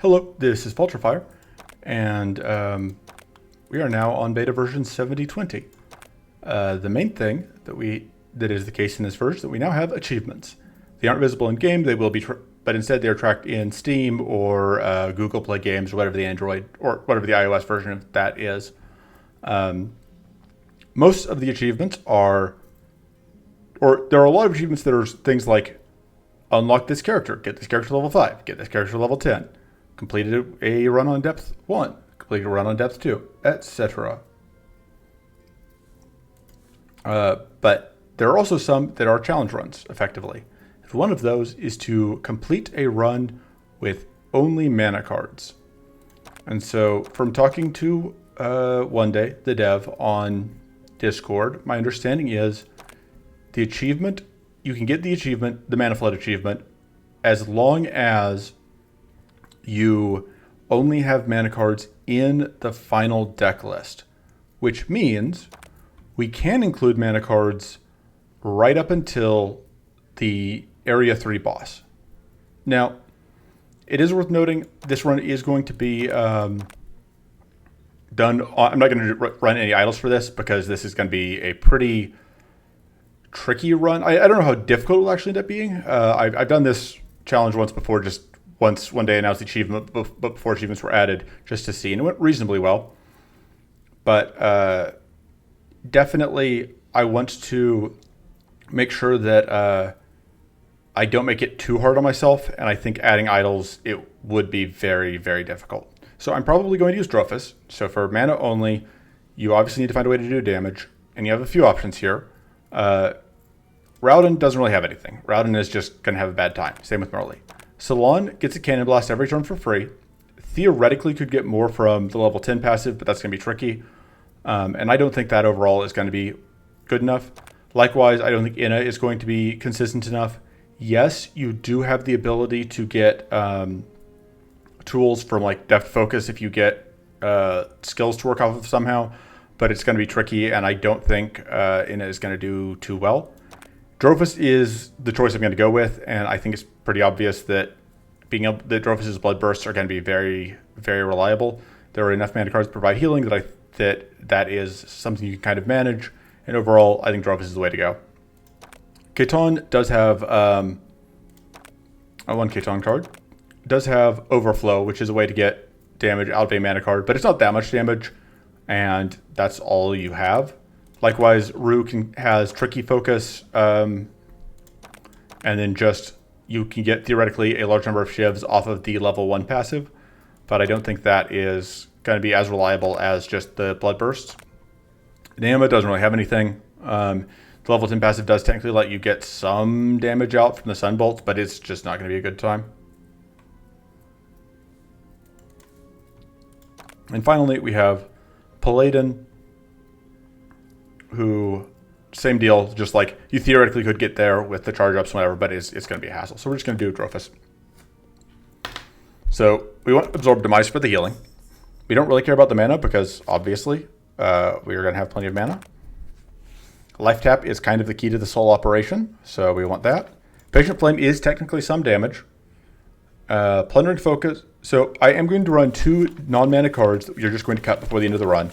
Hello, this is Vulturefire, and we are now on beta version 7020. The main thing that is the case in this version is that we now have achievements. They aren't visible in game; they will be, but instead they are tracked in Steam or Google Play Games, or whatever the Android or whatever the iOS version of that is. Most of the achievements are, or there are a lot of achievements that are things like unlock this character, get this character to level 5, get this character to level 10. Completed a run on depth 1, completed a run on depth 2, etc. But there are also some that are challenge runs, effectively. One of those is to complete a run with only mana cards. And so from talking to One Day, the dev, on Discord, my understanding is the achievement, you can get the achievement, the Mana Flood achievement, as long as you only have mana cards in the final deck list, which means we can include mana cards right up until the Area 3 boss. Now, it is worth noting this run is going to be done. I'm not going to run any idols for this because this is going to be a pretty tricky run. I don't know how difficult it will actually end up being. I've done this challenge once before, just once one day announced the achievement, but before achievements were added, just to see, and it went reasonably well. But definitely, I want to make sure that I don't make it too hard on myself, and I think adding idols, it would be very, very difficult. So I'm probably going to use Drofis. So for mana only, you obviously need to find a way to do damage, and you have a few options here. Rowden doesn't really have anything. Rowden is just going to have a bad time. Same with Merle. Salon gets a Cannon Blast every turn for free. Theoretically could get more from the level 10 passive, but that's going to be tricky. And I don't think that overall is going to be good enough. Likewise, I don't think Inna is going to be consistent enough. Yes, you do have the ability to get tools from like Depth Focus if you get skills to work off of somehow, but it's going to be tricky, and I don't think Inna is going to do too well. Drofis is the choice I'm going to go with, and I think it's pretty obvious that that Drofis' Blood Bursts are going to be very, very reliable. There are enough mana cards to provide healing that is something you can kind of manage, and overall, I think Drofis is the way to go. Keton does have one Keton card. Does have Overflow, which is a way to get damage out of a mana card, but it's not that much damage, and that's all you have. Likewise, Rue has Tricky Focus, and then just you can get theoretically a large number of shivs off of the level 1 passive, but I don't think that is going to be as reliable as just the Blood Bursts. Nama doesn't really have anything. The level 10 passive does technically let you get some damage out from the Sunbolts, but it's just not going to be a good time. And finally, we have Paladin, who, same deal, just like you theoretically could get there with the charge ups and whatever, but it's going to be a hassle. So we're just going to do Drofis. So we want Absorb Demise for the healing. We don't really care about the mana because obviously we are going to have plenty of mana. Life Tap is kind of the key to this whole operation, so we want that. Patient Flame is technically some damage. Plundering Focus. So I am going to run 2 non-mana cards that you're just going to cut before the end of the run,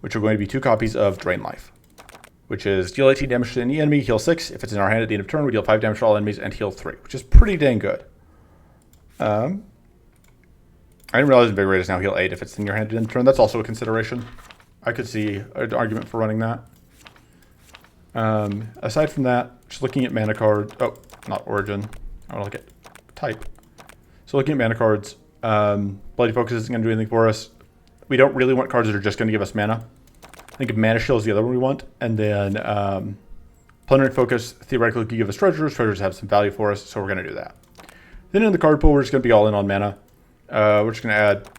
which are going to be 2 copies of Drain Life, which is deal 18 damage to any enemy, heal 6. If it's in our hand at the end of turn, we deal 5 damage to all enemies and heal 3, which is pretty dang good. I didn't realize Invigorate is now heal 8 if it's in your hand at the end of turn. That's also a consideration. I could see an argument for running that. Aside from that, just looking at mana cards. Oh, not Origin. I want to look at type. So looking at mana cards, Bloody Focus isn't going to do anything for us. We don't really want cards that are just going to give us mana. I think Mana Shield is the other one we want. And then Plundering Focus theoretically could give us treasures. Treasures have some value for us, so we're going to do that. Then in the card pool, we're just going to be all in on mana. We're just going to add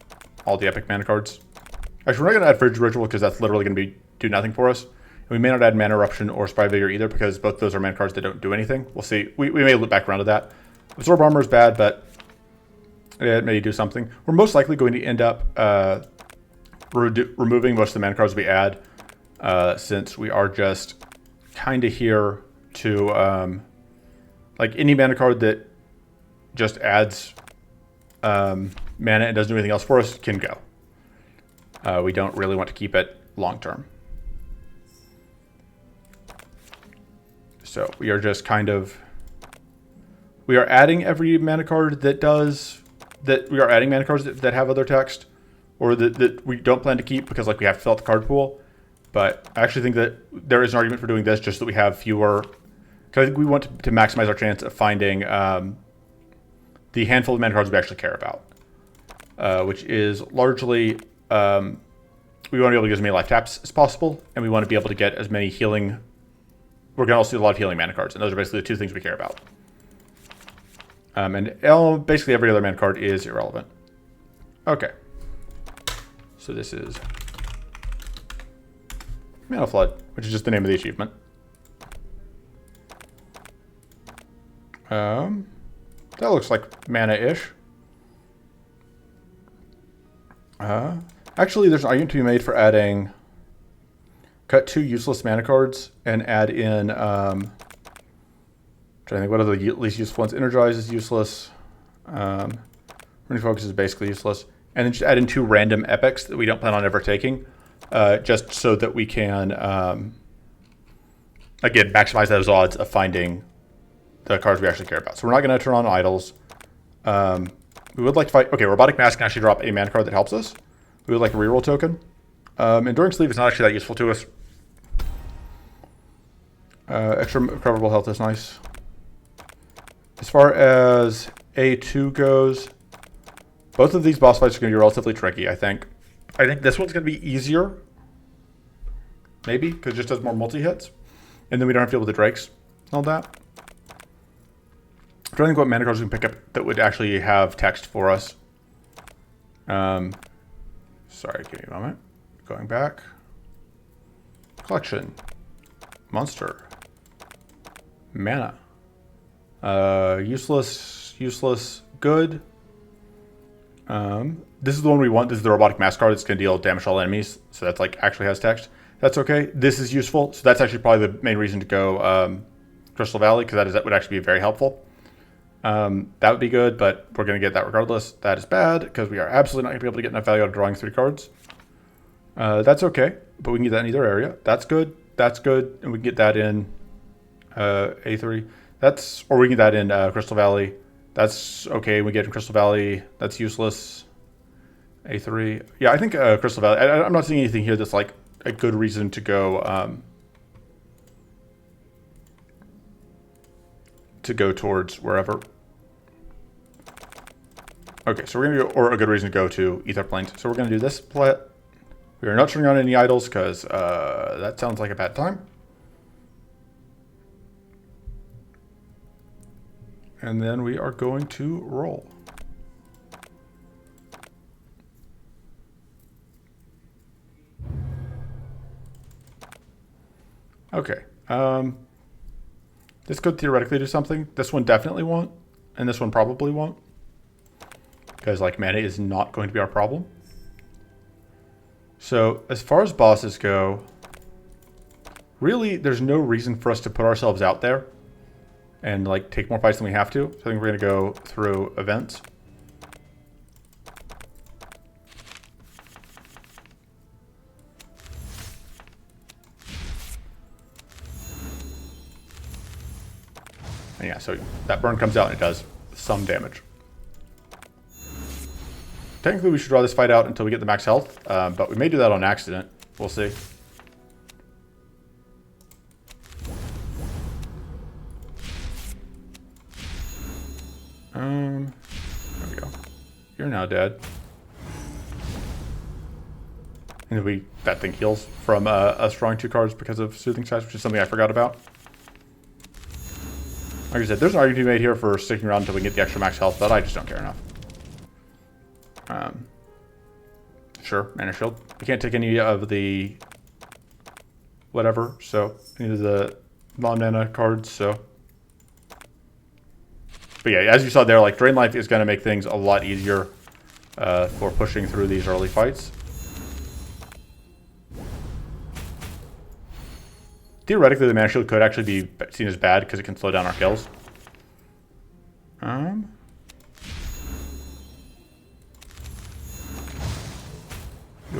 all the epic mana cards. Actually, we're not going to add Frigid Ritual because that's literally going to do nothing for us. And we may not add Mana Eruption or Spry Vigor either because both those are mana cards that don't do anything. We'll see. We may loop back around to that. Absorb Armor is bad, but it may do something. We're most likely going to end up removing most of the mana cards we add since we are just kind of here to like any mana card that just adds mana and doesn't do anything else for us can go. We don't really want to keep it long term. So we are just kind of, we are adding every mana card that we are adding mana cards that have other text, or that we don't plan to keep because like we have to fill out the card pool. But I actually think that there is an argument for doing this just so that we have fewer, because I think we want to maximize our chance of finding the handful of mana cards we actually care about, which is largely, we want to be able to get as many life taps as possible, and we want to be able to get as many healing. We're going to also do a lot of healing mana cards, and those are basically the two things we care about. And basically every other mana card is irrelevant. Okay. So this is Mana Flood, which is just the name of the achievement. That looks like mana-ish. Actually, there's an argument to be made for adding... Cut 2 useless mana cards and add in... trying to think, what are the least useful ones? Energize is useless. Running Focus is basically useless. And then just add in 2 random epics that we don't plan on ever taking. Just so that we can, again, maximize those odds of finding the cards we actually care about. So we're not going to turn on idols. We would like to fight... Okay, Robotic Mask can actually drop a mana card that helps us. We would like a reroll token. Enduring Sleep is not actually that useful to us. Extra recoverable health is nice. As far as A2 goes, both of these boss fights are going to be relatively tricky, I think. I think this one's going to be easier. Maybe, because it just does more multi-hits. And then we don't have to deal with the Drakes and all that. I'm trying to think what mana cards we can pick up that would actually have text for us. Sorry, give me a moment. Going back. Collection. Monster. Mana. Useless. Useless. Good. This is the one we want. This is the Robotic Mask card that's going to deal damage to all enemies. So that's like actually has text. That's okay. This is useful. So that's actually probably the main reason to go Crystal Valley, because that would actually be very helpful. That would be good, but we're going to get that regardless. That is bad, because we are absolutely not going to be able to get enough value out of drawing 3 cards. That's okay, but we can get that in either area. That's good. That's good. And we can get that in A3. Or we can get that in Crystal Valley. That's okay. We get in Crystal Valley. That's useless. A3. Yeah, I think Crystal Valley. I'm not seeing anything here that's like a good reason to go towards wherever. Okay, so we're gonna go, or a good reason to go to Ether Plains. So we're gonna do this play. We are not turning on any idols because that sounds like a bad time. And then we are going to roll. Okay. This could theoretically do something. This one definitely won't, and this one probably won't. Because like mana is not going to be our problem. So as far as bosses go, really there's no reason for us to put ourselves out there and like take more fights than we have to. So I think we're going to go through events. And yeah, so that burn comes out and it does some damage. Technically we should draw this fight out until we get the max health, but we may do that on accident. We'll see. There we go. You're now dead. And then that thing heals from us drawing 2 cards because of Soothing Skies, which is something I forgot about. Like I said, there's an argument to be made here for sticking around until we get the extra max health, but I just don't care enough. Sure, Mana Shield. We can't take any of the whatever, so any of the non-mana cards, so. But yeah, as you saw there, like Drain Life is going to make things a lot easier for pushing through these early fights. Theoretically, the Mana Shield could actually be seen as bad because it can slow down our kills.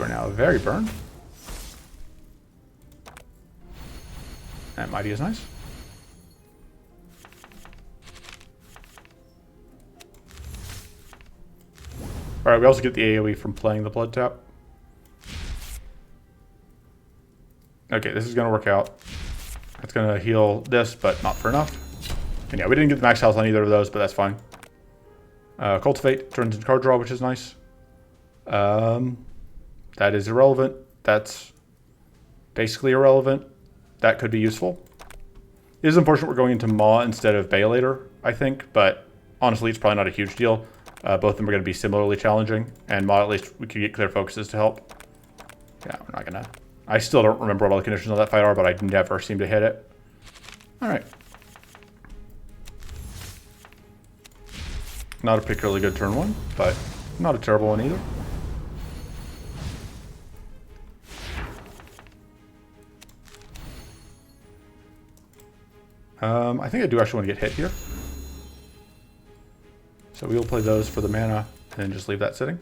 are now very burned. And Mighty is nice. Alright, we also get the AoE from playing the Blood Tap. Okay, this is going to work out. It's going to heal this, but not for enough. And yeah, we didn't get the max health on either of those, but that's fine. Cultivate turns into card draw, which is nice. That is irrelevant. That's basically irrelevant. That could be useful. It is unfortunate we're going into Maw instead of Baelator, I think, but honestly, it's probably not a huge deal. Both of them are going to be similarly challenging, and Maw, at least we could get clear focuses to help. Yeah, we're not going to... I still don't remember what all the conditions on that fight are, but I never seem to hit it. Alright. Not a particularly good turn one, but not a terrible one either. I think I do actually want to get hit here. So we will play those for the mana and then just leave that sitting.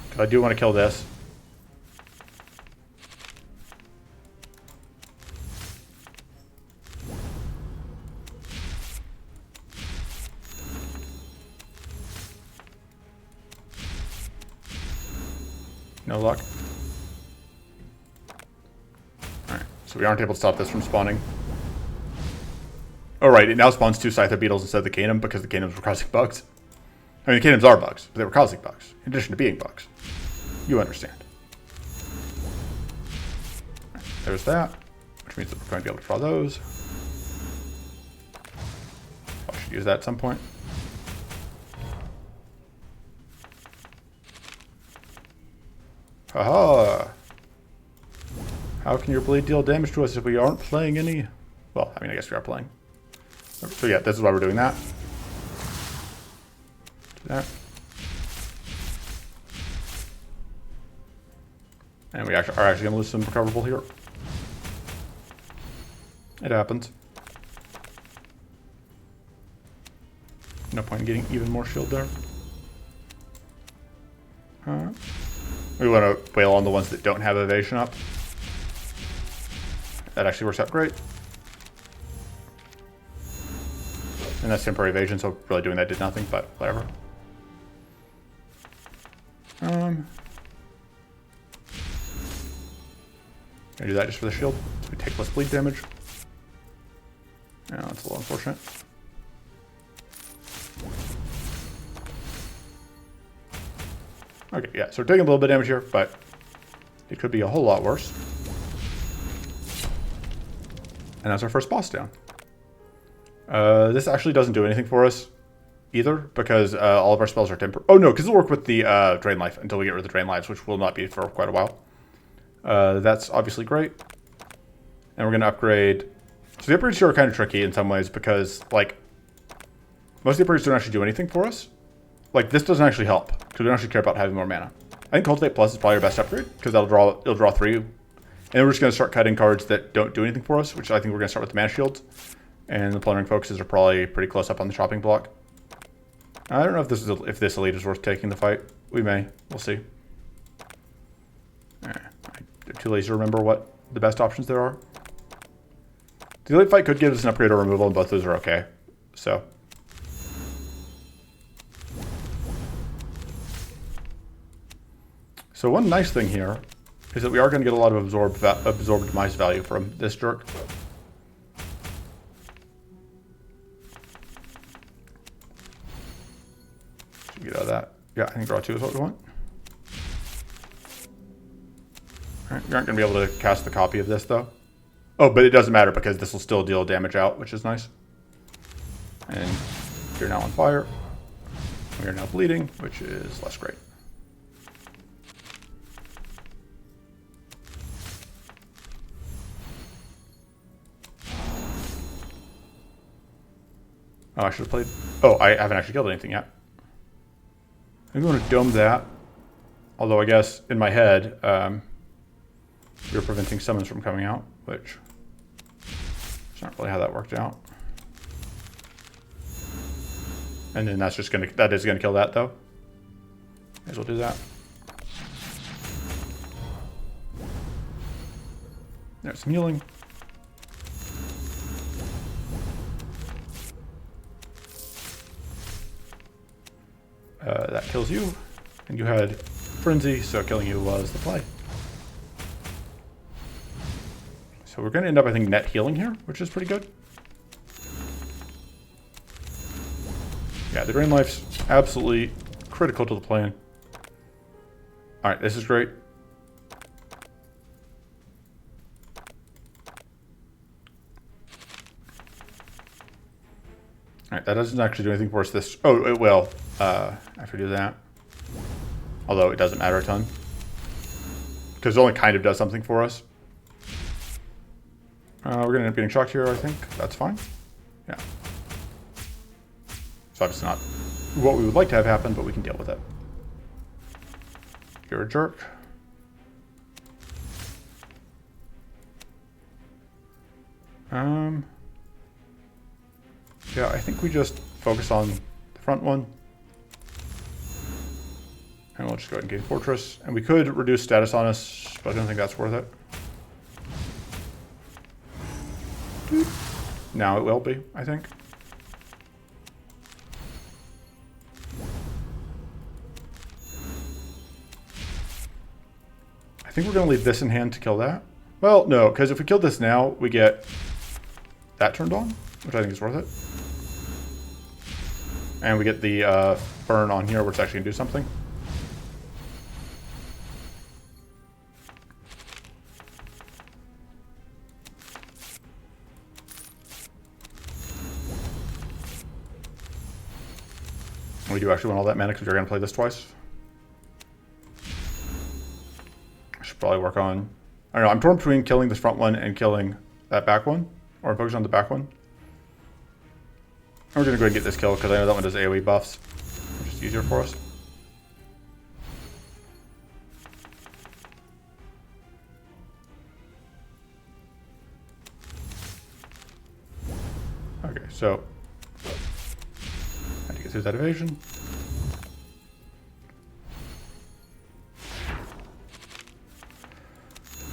Because I do want to kill this. No luck. Alright, so we aren't able to stop this from spawning. Oh right, it now spawns 2 Scyther Beetles instead of the Canum because the Canums were causing bugs. I mean, the Canums are bugs, but they were causing bugs, in addition to being bugs. You understand. Right, there's that, which means that we're going to be able to draw those. I should use that at some point. Haha! How can your blade deal damage to us if we aren't playing any? Well, I mean, I guess we are playing. So yeah, this is why we're doing that. Do that. And we are actually going to lose some recoverable here. It happens. No point in getting even more shield there. Alright. We want to wail on the ones that don't have evasion up. That actually works out great. And that's temporary evasion, so really doing that did nothing, but whatever. Gonna do that just for the shield, so we take less bleed damage. Yeah, that's a little unfortunate. Okay, yeah, so we're taking a little bit of damage here, but it could be a whole lot worse. And that's our first boss down. This actually doesn't do anything for us either, because all of our spells are temporary. Oh no, because it'll work with the Drain Life until we get rid of the Drain Lives, which will not be for quite a while. That's obviously great. And we're going to upgrade. So the upgrades here are kind of tricky in some ways, because like most of the upgrades don't actually do anything for us. Like this doesn't actually help, because we don't actually care about having more mana. I think Cultivate Plus is probably our best upgrade, because it'll draw 3. And then we're just going to start cutting cards that don't do anything for us, which I think we're going to start with the Mana Shields. And the Plundering Focuses are probably pretty close up on the chopping block. I don't know if this elite is worth taking the fight. We may. We'll see. I'm too lazy to remember what the best options there are. The elite fight could give us an upgrade or removal, and both those are okay. So. So one nice thing here is that we are going to get a lot of absorbed demise value from this jerk. Get out of that. Yeah, I think draw 2 is what we want. Alright, we aren't going to be able to cast the copy of this though. Oh, but it doesn't matter because this will still deal damage out, which is nice. And you're now on fire. We are now bleeding, which is less great. Oh, I should have played... Oh, I haven't actually killed anything yet. I'm going to dome that. Although I guess in my head, you're preventing summons from coming out, which is not really how that worked out. And then that's just that is gonna kill that though. May as well do that. There's some healing. That kills you. And you had Frenzy, so killing you was the play. So we're going to end up, I think, net healing here, which is pretty good. Yeah, the Drain Life's absolutely critical to the plan. Alright, this is great. Alright, that doesn't actually do anything for us this... Oh, it will. After we do that. Although it doesn't matter a ton. Because it only kind of does something for us. We're going to end up getting shocked here, I think. That's fine. Yeah. So obviously not what we would like to have happen, but we can deal with it. You're a jerk. Yeah, I think we just focus on the front one. And we'll just go ahead and gain Fortress. And we could reduce status on us, but I don't think that's worth it. Now it will be, I think. I think we're going to leave this in hand to kill that. Well, no, because if we kill this now, we get that turned on, which I think is worth it. And we get the burn on here, which actually can do something. We do actually want all that mana because we're going to play this twice. I should probably work on... I don't know, I'm torn between killing this front one and killing that back one. Or focus on the back one. And we're going to go ahead and get this kill because I know that one does AoE buffs. Which is easier for us. Okay, so... I had to get through that evasion.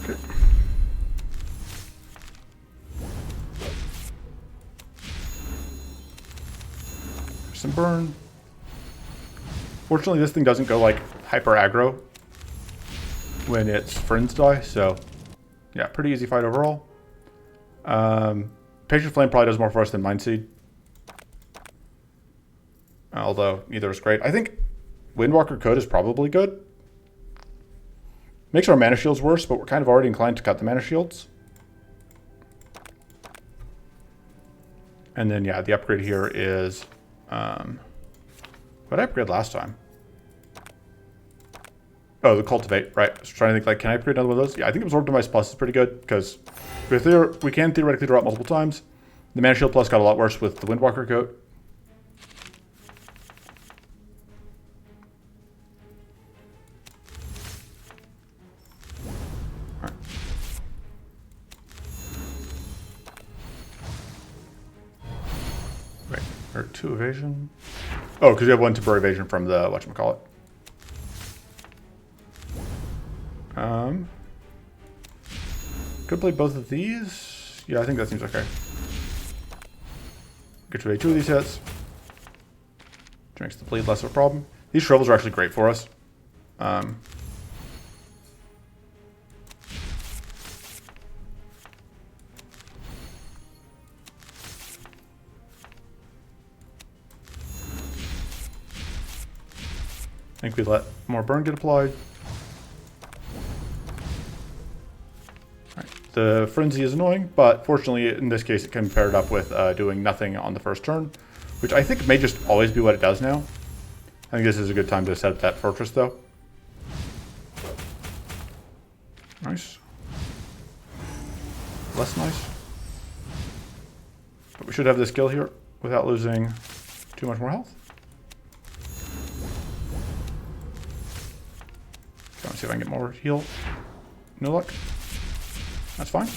Okay. Some burn. Fortunately, this thing doesn't go like hyper aggro when its friends die, so yeah, pretty easy fight overall. Patient Flame probably does more for us than Mind Seed. Although neither is great. I think Windwalker Code is probably good. Makes our mana shields worse, but we're kind of already inclined to cut the mana shields. And then yeah, the upgrade here is what did I upgrade last time? Oh, the Cultivate, right. I was trying to think, like, can I upgrade another one of those? Yeah, I think Absorb Device Plus is pretty good, because we can theoretically draw it multiple times. The Mana Shield Plus got a lot worse with the Windwalker Coat. Alright. Wait, or 2 evasion? Oh, because you have 1 temporary evasion from the whatchamacallit. Could play both of these. Yeah, I think that seems okay. Get to 2 of these hits. Which makes the bleed less of a problem. These shrivels are actually great for us. I think we let more burn get applied. The Frenzy is annoying, but fortunately in this case it can be paired up with doing nothing on the first turn, which I think may just always be what it does now. I think this is a good time to set up that Fortress though. Nice. Less nice. But we should have this kill here without losing too much more health. Okay, let's see if I can get more heal. No luck. That's fine.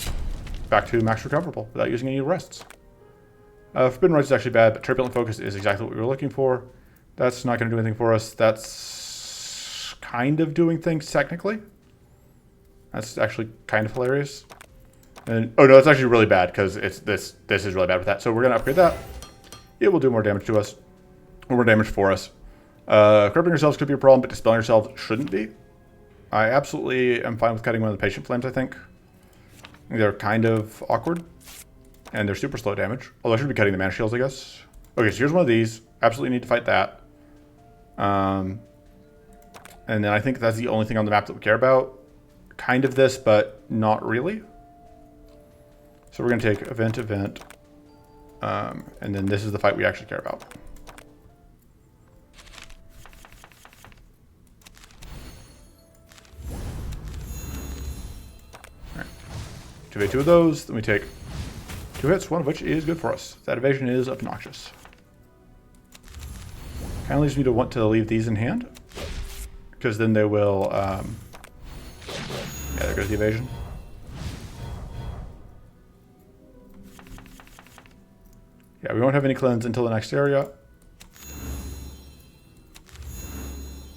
Back to max recoverable without using any rests. Forbidden Rites is actually bad, but Turbulent Focus is exactly what we were looking for. That's not going to do anything for us. That's kind of doing things technically. That's actually kind of hilarious. And oh no, it's actually really bad because it's this is really bad with that. So we're gonna upgrade that. It will do more damage to us, or more damage for us. Crippling yourselves could be a problem, but dispelling yourselves shouldn't be. I absolutely am fine with cutting one of the patient flames, I think. They're kind of awkward, and they're super slow damage. Although I should be cutting the mana shields, I guess. Okay, so here's one of these. Absolutely need to fight that. And then I think that's the only thing on the map that we care about. Kind of this, but not really. So we're going to take event, and then this is the fight we actually care about. All right. Activate 2 of those, then we take 2 hits, one of which is good for us. That evasion is obnoxious. Kind of leaves me to want to leave these in hand, because then they will, yeah, there goes the evasion. Yeah, we won't have any cleanse until the next area.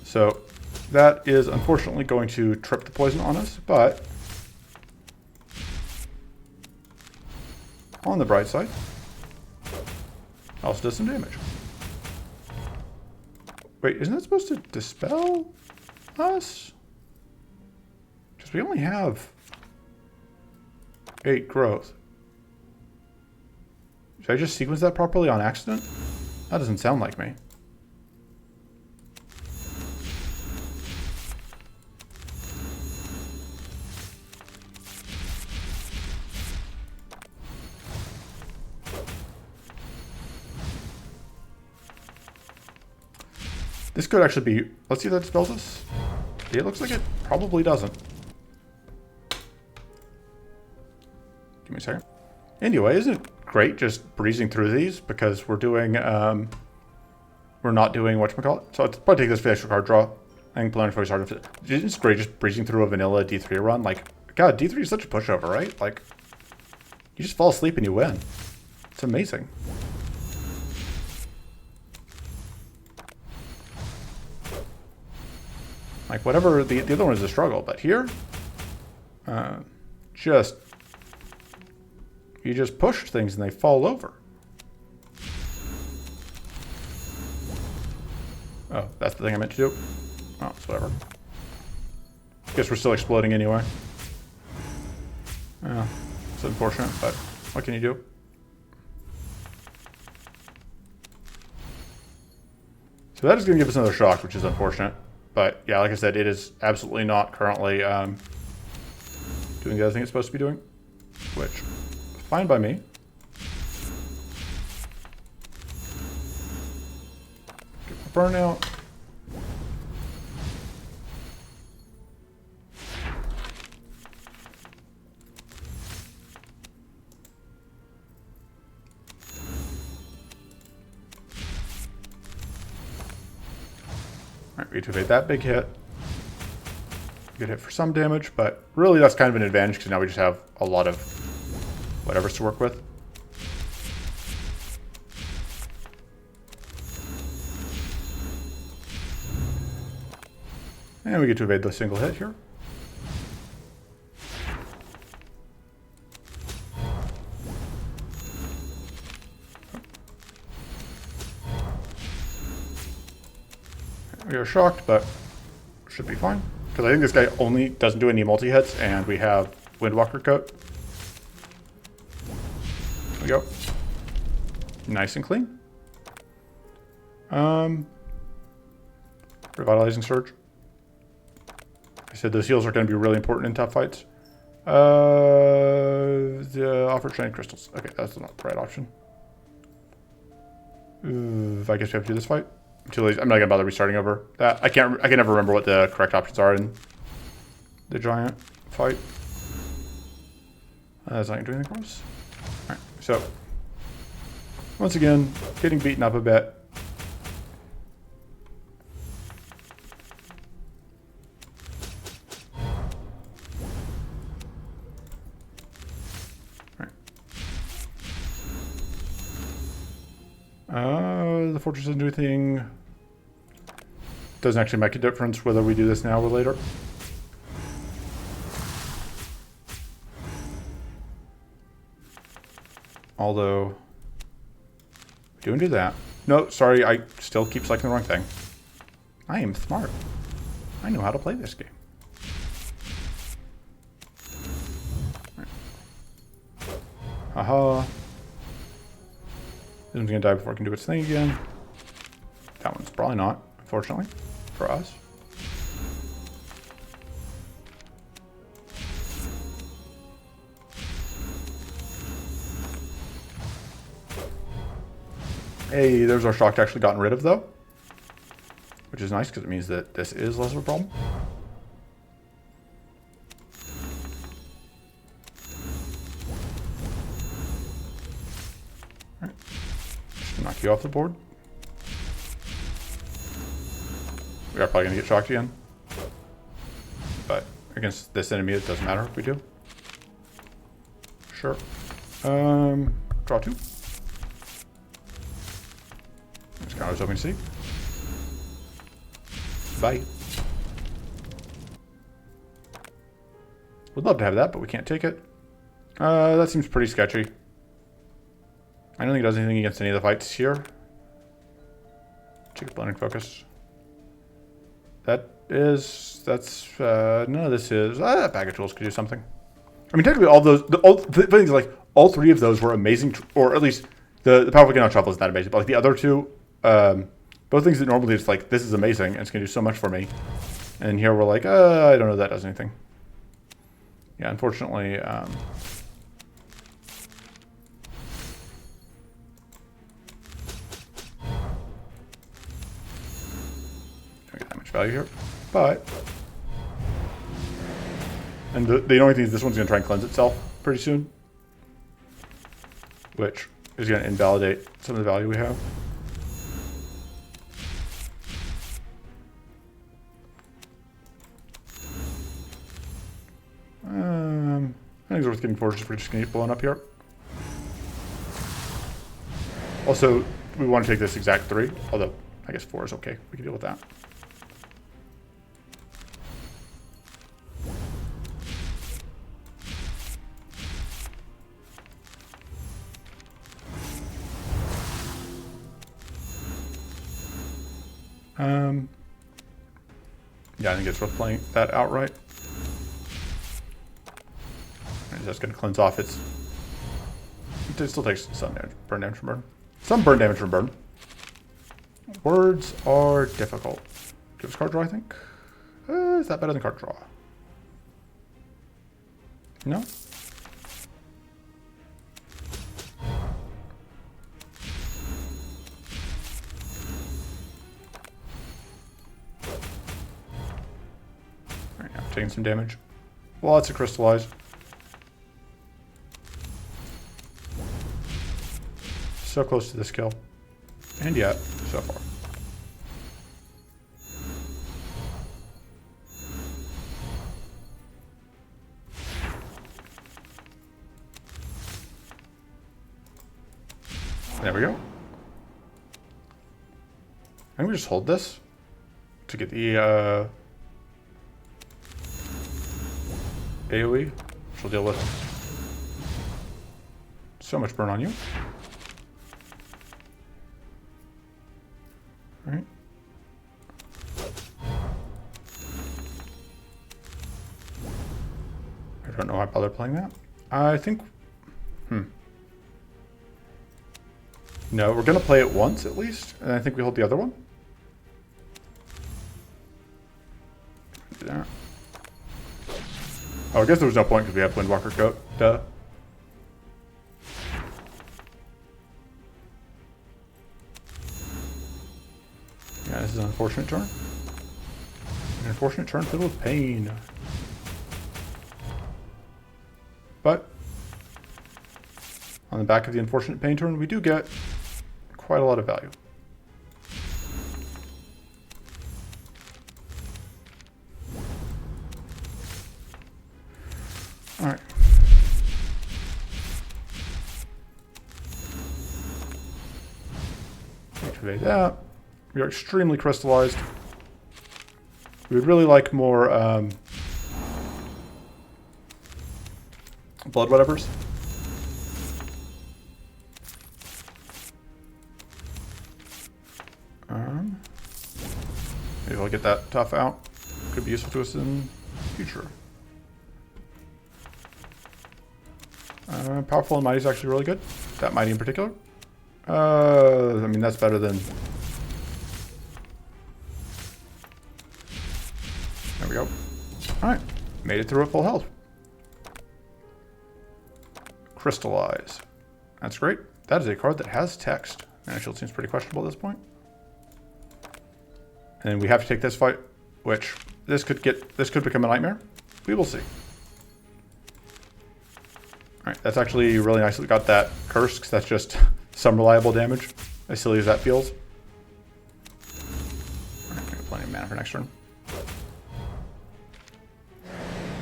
So that is unfortunately going to trip the poison on us, but on the bright side, also does some damage. Wait, isn't that supposed to dispel us? Because we only have 8 growth. Should I just sequence that properly on accident? That doesn't sound like me. This could actually be... Let's see if that dispels us. It looks like it probably doesn't. Give me a second. Anyway, isn't it great just breezing through these? Because we're doing... we're not doing whatchamacallit. So I'll probably take this for the extra card draw. I think Plenary Focus Hard. It's great just breezing through a vanilla D3 run. Like, God, D3 is such a pushover, right? Like, you just fall asleep and you win. It's amazing. Like, whatever, the other one is a struggle, but here, you just push things and they fall over. Oh, that's the thing I meant to do. Oh, it's whatever. Guess we're still exploding anyway. Yeah, it's unfortunate, but what can you do? So that is going to give us another shock, which is unfortunate. But yeah, like I said, it is absolutely not currently doing the other thing it's supposed to be doing, which is fine by me. Get my burnout. We activate that big hit. Good hit for some damage, but really that's kind of an advantage because now we just have a lot of whatever's to work with. And we get to evade the single hit here. We are shocked, but should be fine. Because I think this guy only doesn't do any multi-hits, and we have Windwalker Coat. There we go. Nice and clean. Revitalizing Surge. I said those heals are going to be really important in tough fights. The offered Shining Crystals. Okay, that's not the right option. I guess we have to do this fight. I'm too lazy. I'm not gonna bother restarting over that. I can never remember what the correct options are in the giant fight. That's not gonna do anything for us. Alright, so once again, getting beaten up a bit. The fortress doesn't do anything. Doesn't actually make a difference whether we do this now or later. Although, we do that. No, sorry, I still keep selecting the wrong thing. I am smart. I know how to play this game. Haha. This one's gonna die before it can do its thing again. That one's probably not, unfortunately, for us. Hey, there's our shock actually gotten rid of, though. Which is nice, because it means that this is less of a problem. Alright. Just knock you off the board. We are probably going to get shocked again. But against this enemy, it doesn't matter if we do. Sure. Draw 2. That's kind of what I was hoping to see. Bye. Would love to have that, but we can't take it. That seems pretty sketchy. I don't think it does anything against any of the fights here. Check blending focus. That's none of this is. Bag of tools could do something. I mean, technically, all those, the things like all 3 of those were amazing, or at least the powerful cannon shuffle is not amazing, but like the other 2, both things that normally it's like, this is amazing, and it's going to do so much for me. And here we're like, I don't know if that does anything. Yeah, unfortunately, don't get that much value here. But, and the only thing is this one's going to try and cleanse itself pretty soon. Which is going to invalidate some of the value we have. I think it's worth getting forces if we're just going to get blown up here. Also, we want to take this exact 3, although I guess 4 is okay. We can deal with that. Yeah, I think it's worth playing that outright. It's just going to cleanse off its... It still takes some damage, burn damage from burn. Some burn damage from burn. Words are difficult. Give us card draw, I think. Is that better than card draw? No? Alright, now taking some damage. Lots of crystallize. So close to this kill. And yet, so far. There we go. I think we just hold this to get the AoE, which will deal with so much burn on you. Alright. I don't know why I bother playing that. I think... No, we're going to play it once at least, and I think we hold the other one. Do that. Oh, I guess there was no point because we have Windwalker Goat. Duh. Yeah, this is an unfortunate turn. An unfortunate turn filled with pain. But on the back of the unfortunate pain turn, we do get quite a lot of value. All right. Activate that. We are extremely crystallized. We would really like more blood whatevers. Maybe we'll get that tough out. Could be useful to us in the future. Powerful and Mighty is actually really good. That Mighty in particular. I mean, that's better than... There we go. Alright. Made it through at full health. Crystallize. That's great. That is a card that has text. And shield seems pretty questionable at this point. And we have to take this fight, which this could become a nightmare. We will see. Alright, that's actually really nice that we got that curse, because that's just some reliable damage, as silly as that feels. Alright, we got plenty of mana for next turn.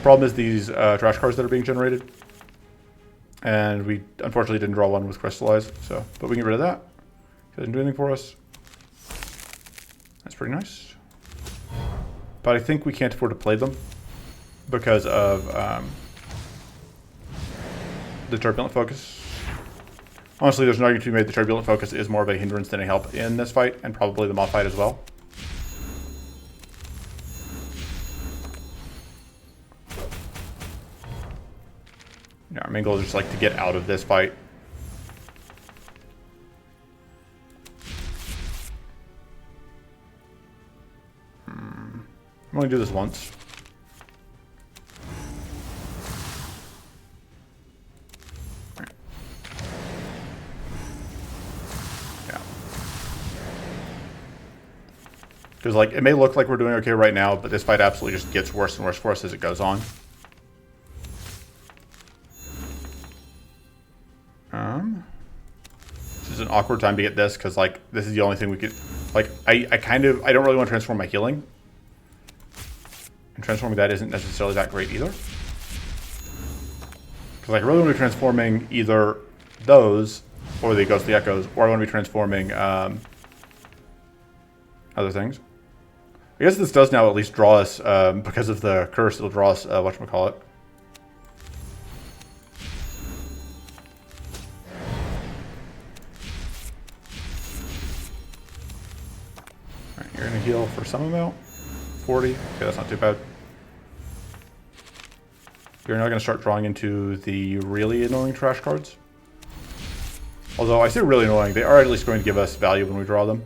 Problem is these trash cards that are being generated. And we unfortunately didn't draw one with Crystallize, so but we can get rid of that. It doesn't do anything for us. That's pretty nice. But I think we can't afford to play them because of the Turbulent Focus. Honestly, there's an argument to be made the Turbulent Focus is more of a hindrance than a help in this fight, and probably the moth fight as well. Yeah, our main goal is just like to get out of this fight. I'm only do this once. Right. Yeah. Because like it may look like we're doing okay right now, but this fight absolutely just gets worse and worse for us as it goes on. This is an awkward time to get this because like this is the only thing we could like. I don't really want to transform my healing, and transforming that isn't necessarily that great either. Because like I really want to be transforming either those or the Ghostly Echoes, or I want to be transforming other things. I guess this does now at least draw us because of the curse. It'll draw us whatchamacallit. You're going to heal for some amount. 40. Okay, that's not too bad. You're now going to start drawing into the really annoying trash cards. Although I say really annoying, they are at least going to give us value when we draw them.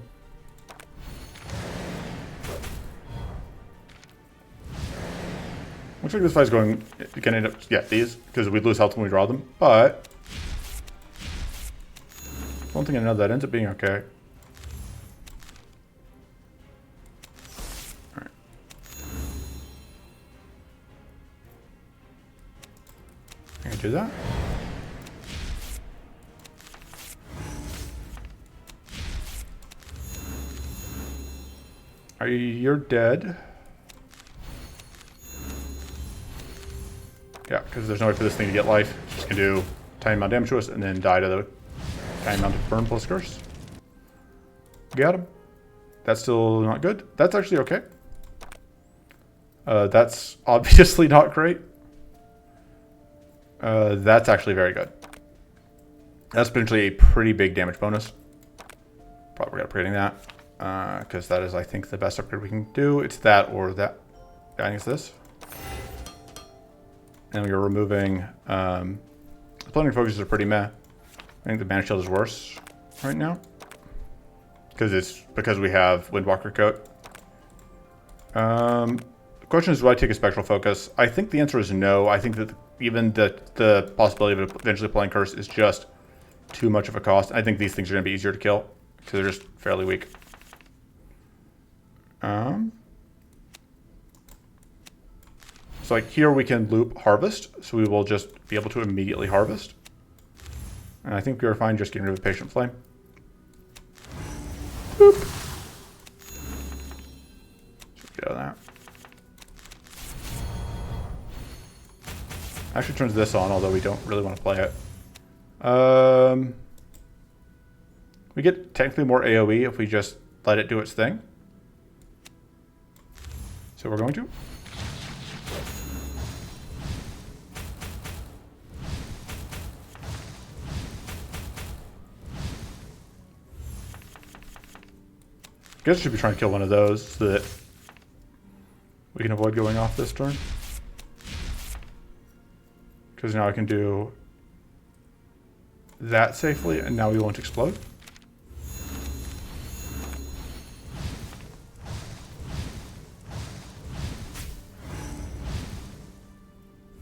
Looks like this fight's going to end up... Yeah, these, because we lose health when we draw them. But one thing I know that ends up being okay. I can do that. You're dead. Yeah, because there's no way for this thing to get life. It's just gonna do tiny amount of damage to us and then die to the tiny amount of burn plus curse. Got him. That's still not good. That's actually okay. That's obviously not great. That's actually very good. That's potentially a pretty big damage bonus. Probably upgrading that. Because that is, I think, the best upgrade we can do. It's that or that. I think it's this. And we are removing... the Plundering Focuses are pretty meh. I think the Banish Shield is worse right now. Because we have Windwalker Coat. The question is, do I take a Spectral Focus? I think the answer is no. I think that even the possibility of eventually playing Curse is just too much of a cost. I think these things are going to be easier to kill because they're just fairly weak. So like here we can loop Harvest, so we will just be able to immediately harvest. And I think we are fine just getting rid of Patient Flame. Boop. Just get out of that. Actually turns this on, although we don't really want to play it. We get technically more AoE if we just let it do its thing. So we're going to. guess I should be trying to kill one of those so that we can avoid going off this turn. Because now I can do that safely, and now we won't explode.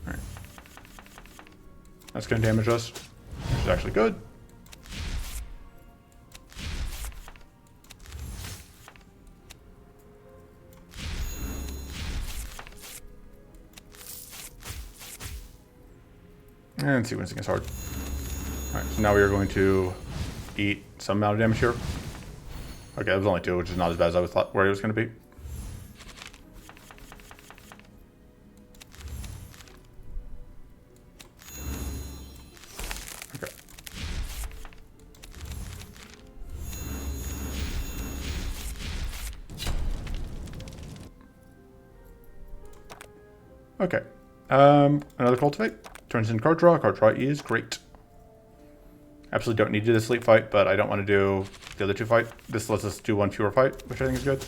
Alright. That's going to damage us, which is actually good. And sequencing is hard. Alright, so now we are going to eat some amount of damage here. Okay, that was only 2, which is not as bad as I thought where it was going to be. Okay. Okay. Another cultivate. Turns into card draw. Card draw is great. Absolutely don't need to do the sleep fight, but I don't want to do the other 2 fight. This lets us do 1 fewer fight, which I think is good.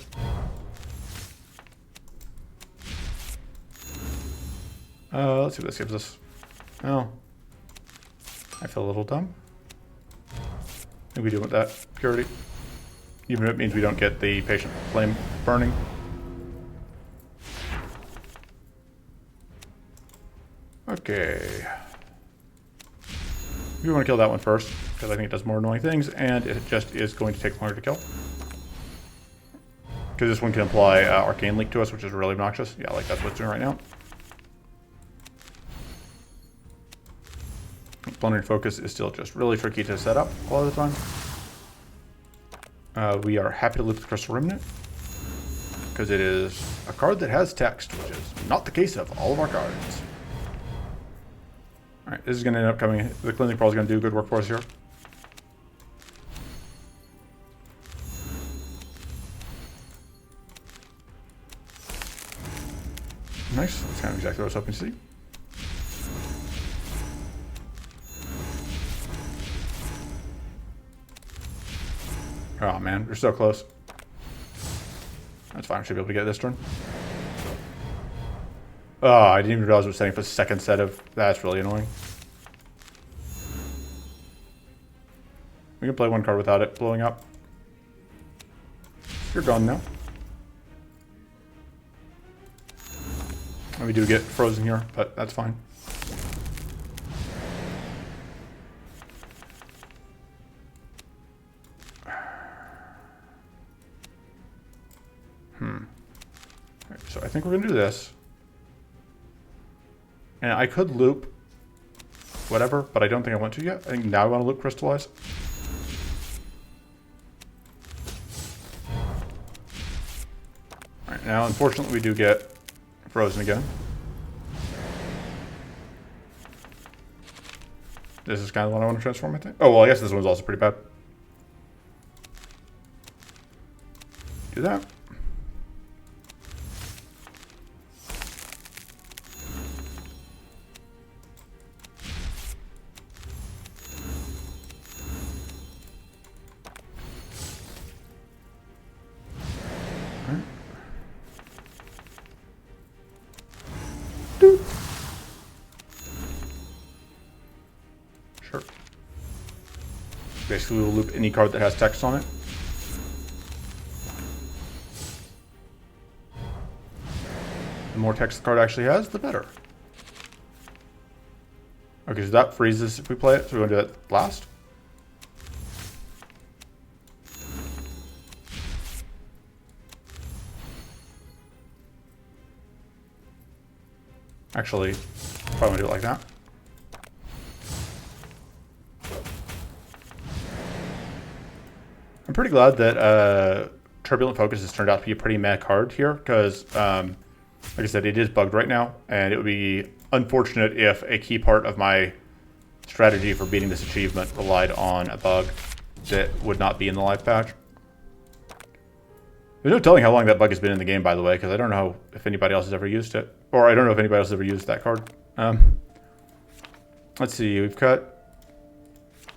Let's see what this gives us. Oh. I feel a little dumb. I think we do want that purity. Even if it means we don't get the patient flame burning. Okay. We want to kill that one first, because I think it does more annoying things, and it just is going to take longer to kill. Because this one can apply Arcane Leak to us, which is really obnoxious. Yeah, like that's what it's doing right now. Plundering Focus is still just really tricky to set up a lot of the time. We are happy to loop the Crystal Remnant, because it is a card that has text, which is not the case of all of our cards. Alright, this is going to end up coming. The Cleansing Pearl is going to do good work for us here. Nice. That's kind of exactly what I was hoping to see. Oh man, we're so close. That's fine. We should be able to get this turn. Oh, I didn't even realize I was setting for the second set of... That's really annoying. We can play 1 card without it blowing up. You're gone now. And we do get frozen here, but that's fine. Right, so I think we're going to do this. And I could loop whatever, but I don't think I want to yet. I think now I want to loop Crystallize. Alright, now unfortunately we do get frozen again. This is kind of the one I want to transform, I think. Oh, well, I guess this one's also pretty bad. Do that. Sure. Basically, we'll loop any card that has text on it. The more text the card actually has, the better. Okay, so that freezes if we play it, so we want to do that last. Actually, probably want to do it like that. I'm pretty glad that Turbulent Focus has turned out to be a pretty meh card here, because, like I said, it is bugged right now, and it would be unfortunate if a key part of my strategy for beating this achievement relied on a bug that would not be in the live patch. There's no telling how long that bug has been in the game, by the way, because I don't know if anybody else has ever used it. Or I don't know if anybody else has ever used that card. Let's see, we've cut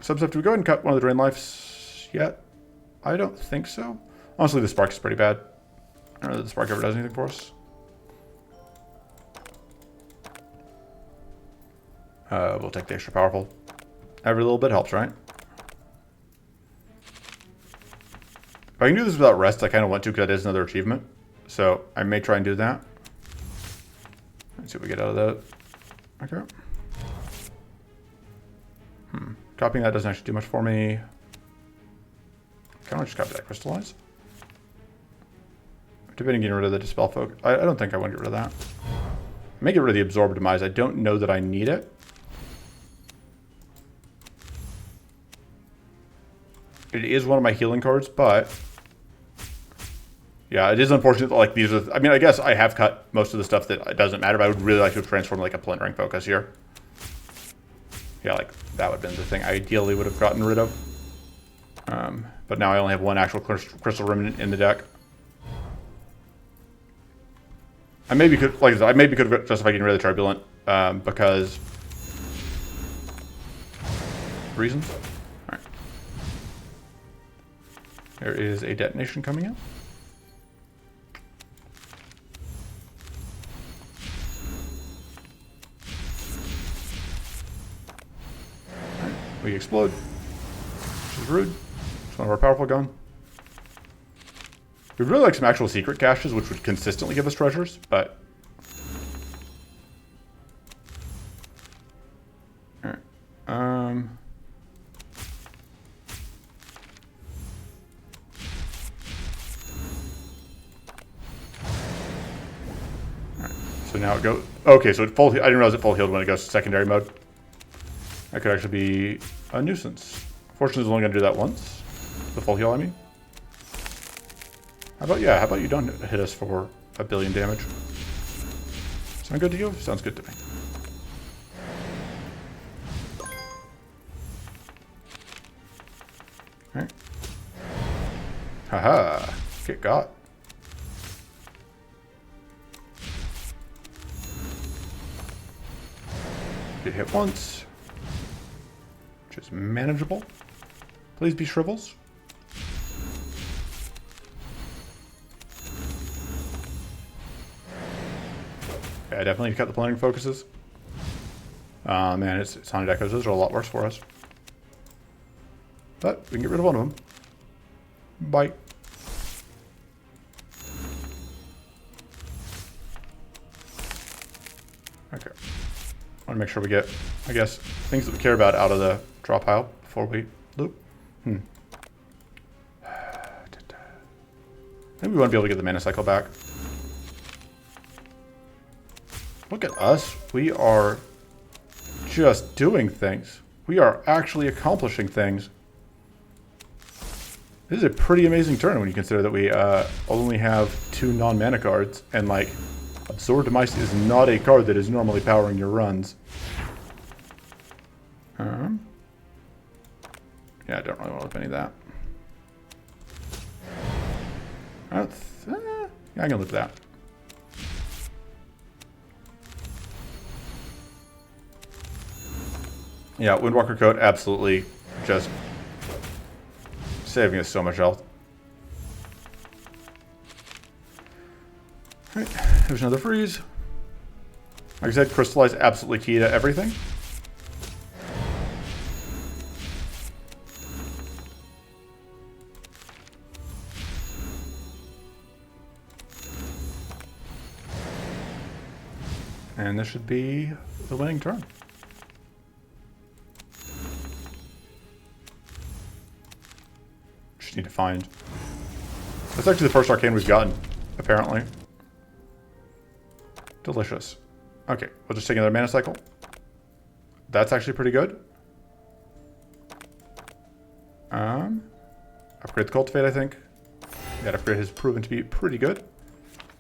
some stuff. Do we go ahead and cut one of the Drain Lives yet? I don't think so. Honestly, the spark is pretty bad. I don't know that the spark ever does anything for us. We'll take the extra powerful. Every little bit helps, right? If I can do this without rest, I kind of want to because that is another achievement. So I may try and do that. Let's see what we get out of that. Okay. Copying that doesn't actually do much for me. Can I just copy that crystallize? Debating getting rid of the dispel focus. I don't think I want to get rid of that. I may get rid of the absorb demise. I don't know that I need it. It is one of my healing cards, but yeah, it is unfortunate that like these are. I mean, I guess I have cut most of the stuff that it doesn't matter, but I would really like to transform like a plundering focus here. Yeah, like that would have been the thing I ideally would have gotten rid of. But now I only have one actual crystal remnant in the deck. I maybe could, like I maybe could have justified getting rid of the turbulent because reasons. All right. There is a detonation coming in. All right. We explode, which is rude. It's one of our powerful gun. We'd really like some actual secret caches, which would consistently give us treasures, but... Alright. Alright. So now it goes... Okay, so it full... I didn't realize it full healed when it goes to secondary mode. That could actually be a nuisance. Fortunately, it's only going to do that once. The full heal, I mean. How about you don't hit us for 1 billion damage? Sound good to you? Sounds good to me. Alright. Haha. Get got. Get hit once. Which is manageable. Please be shrivels. I definitely need to cut the plundering focuses. Man, it's haunted echoes. Those are a lot worse for us. But we can get rid of one of them. Bye. Okay. I want to make sure we get, I guess, things that we care about out of the draw pile before we loop. Maybe we want to be able to get the mana cycle back. Look at us. We are just doing things. We are actually accomplishing things. This is a pretty amazing turn when you consider that we only have 2 non-mana cards. And like, Absorb Demise is not a card that is normally powering your runs. Yeah, I don't really want to loop any of that. Yeah, I can loop that. Yeah, Windwalker Coat absolutely just saving us so much health. Alright, there's another freeze. Like I said, Crystallize absolutely key to everything. And this should be the winning turn. Just need to find... That's actually the first arcane we've gotten, apparently. Delicious. Okay, we'll just take another mana cycle. That's actually pretty good. Upgrade the Cultivate, I think. That upgrade has proven to be pretty good.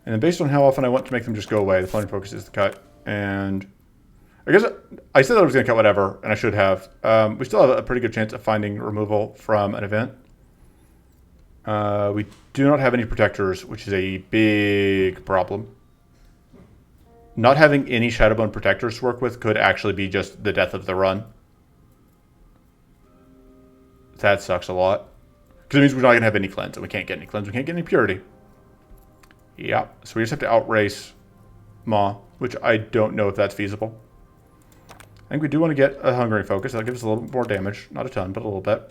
And then based on how often I want to make them just go away, the Floating Focus is the cut. And I guess I said that I was going to cut whatever, and I should have. We still have a pretty good chance of finding removal from an event. We do not have any protectors, which is a big problem. Not having any Shadowbone protectors to work with could actually be just the death of the run. That sucks a lot. Because it means we're not going to have any cleanse, and we can't get any cleanse. We can't get any purity. Yeah, so we just have to outrace Maw, which I don't know if that's feasible. I think we do want to get a Hungering Focus. That'll give us a little bit more damage. Not a ton, but a little bit.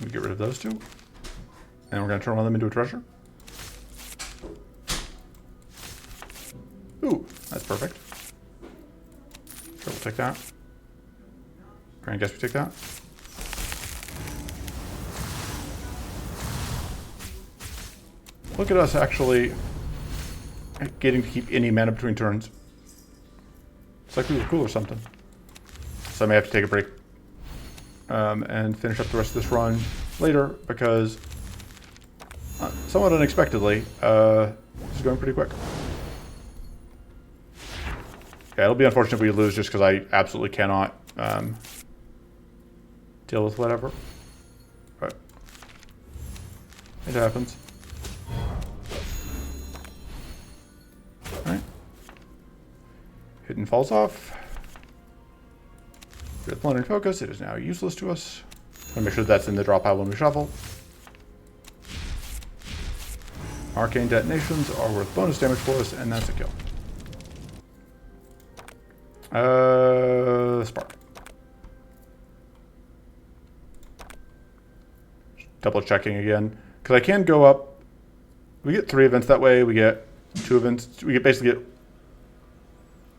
We get rid of those two. And we're going to turn one of them into a treasure. Ooh, that's perfect. Sure, we'll take that. I guess we take that. Look at us actually getting to keep any mana between turns. It's like we were cool or something. So I may have to take a break and finish up the rest of this run later because somewhat unexpectedly, this is going pretty quick. Yeah, it'll be unfortunate if we lose just because I absolutely cannot deal with whatever. But it happens. Alright. Hidden falls off. With Plundering Focus, it is now useless to us. I'll make sure that's in the draw pile when we shuffle. Arcane Detonations are worth bonus damage for us, and that's a kill. Spark. Double checking again. Because I can go up. We get 3 events that way. We get 2 events. We get basically get.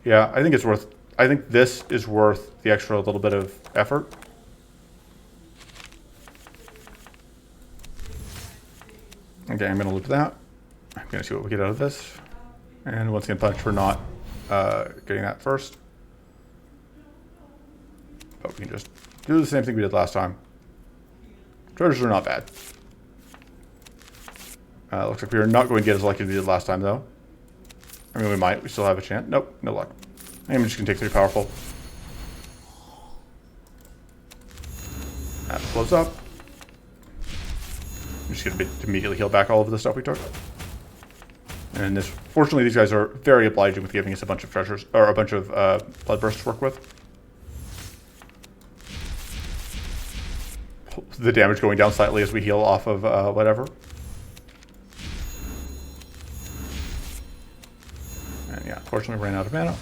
Yeah, I think it's worth. I think this is worth the extra little bit of effort. Okay, I'm going to loop that. I'm going to see what we get out of this. And once again, punch for not getting that first. But we can just do the same thing we did last time. Treasures are not bad. Looks like we are not going to get as lucky as we did last time, though. I mean, we might. We still have a chance. Nope, no luck. I'm just going to take 3 powerful. That blows up. I'm just going to immediately heal back all of the stuff we took. And this, fortunately, these guys are very obliging with giving us a bunch of treasures, or a bunch of bloodbursts to work with. The damage going down slightly as we heal off of whatever. And yeah, unfortunately ran out of mana.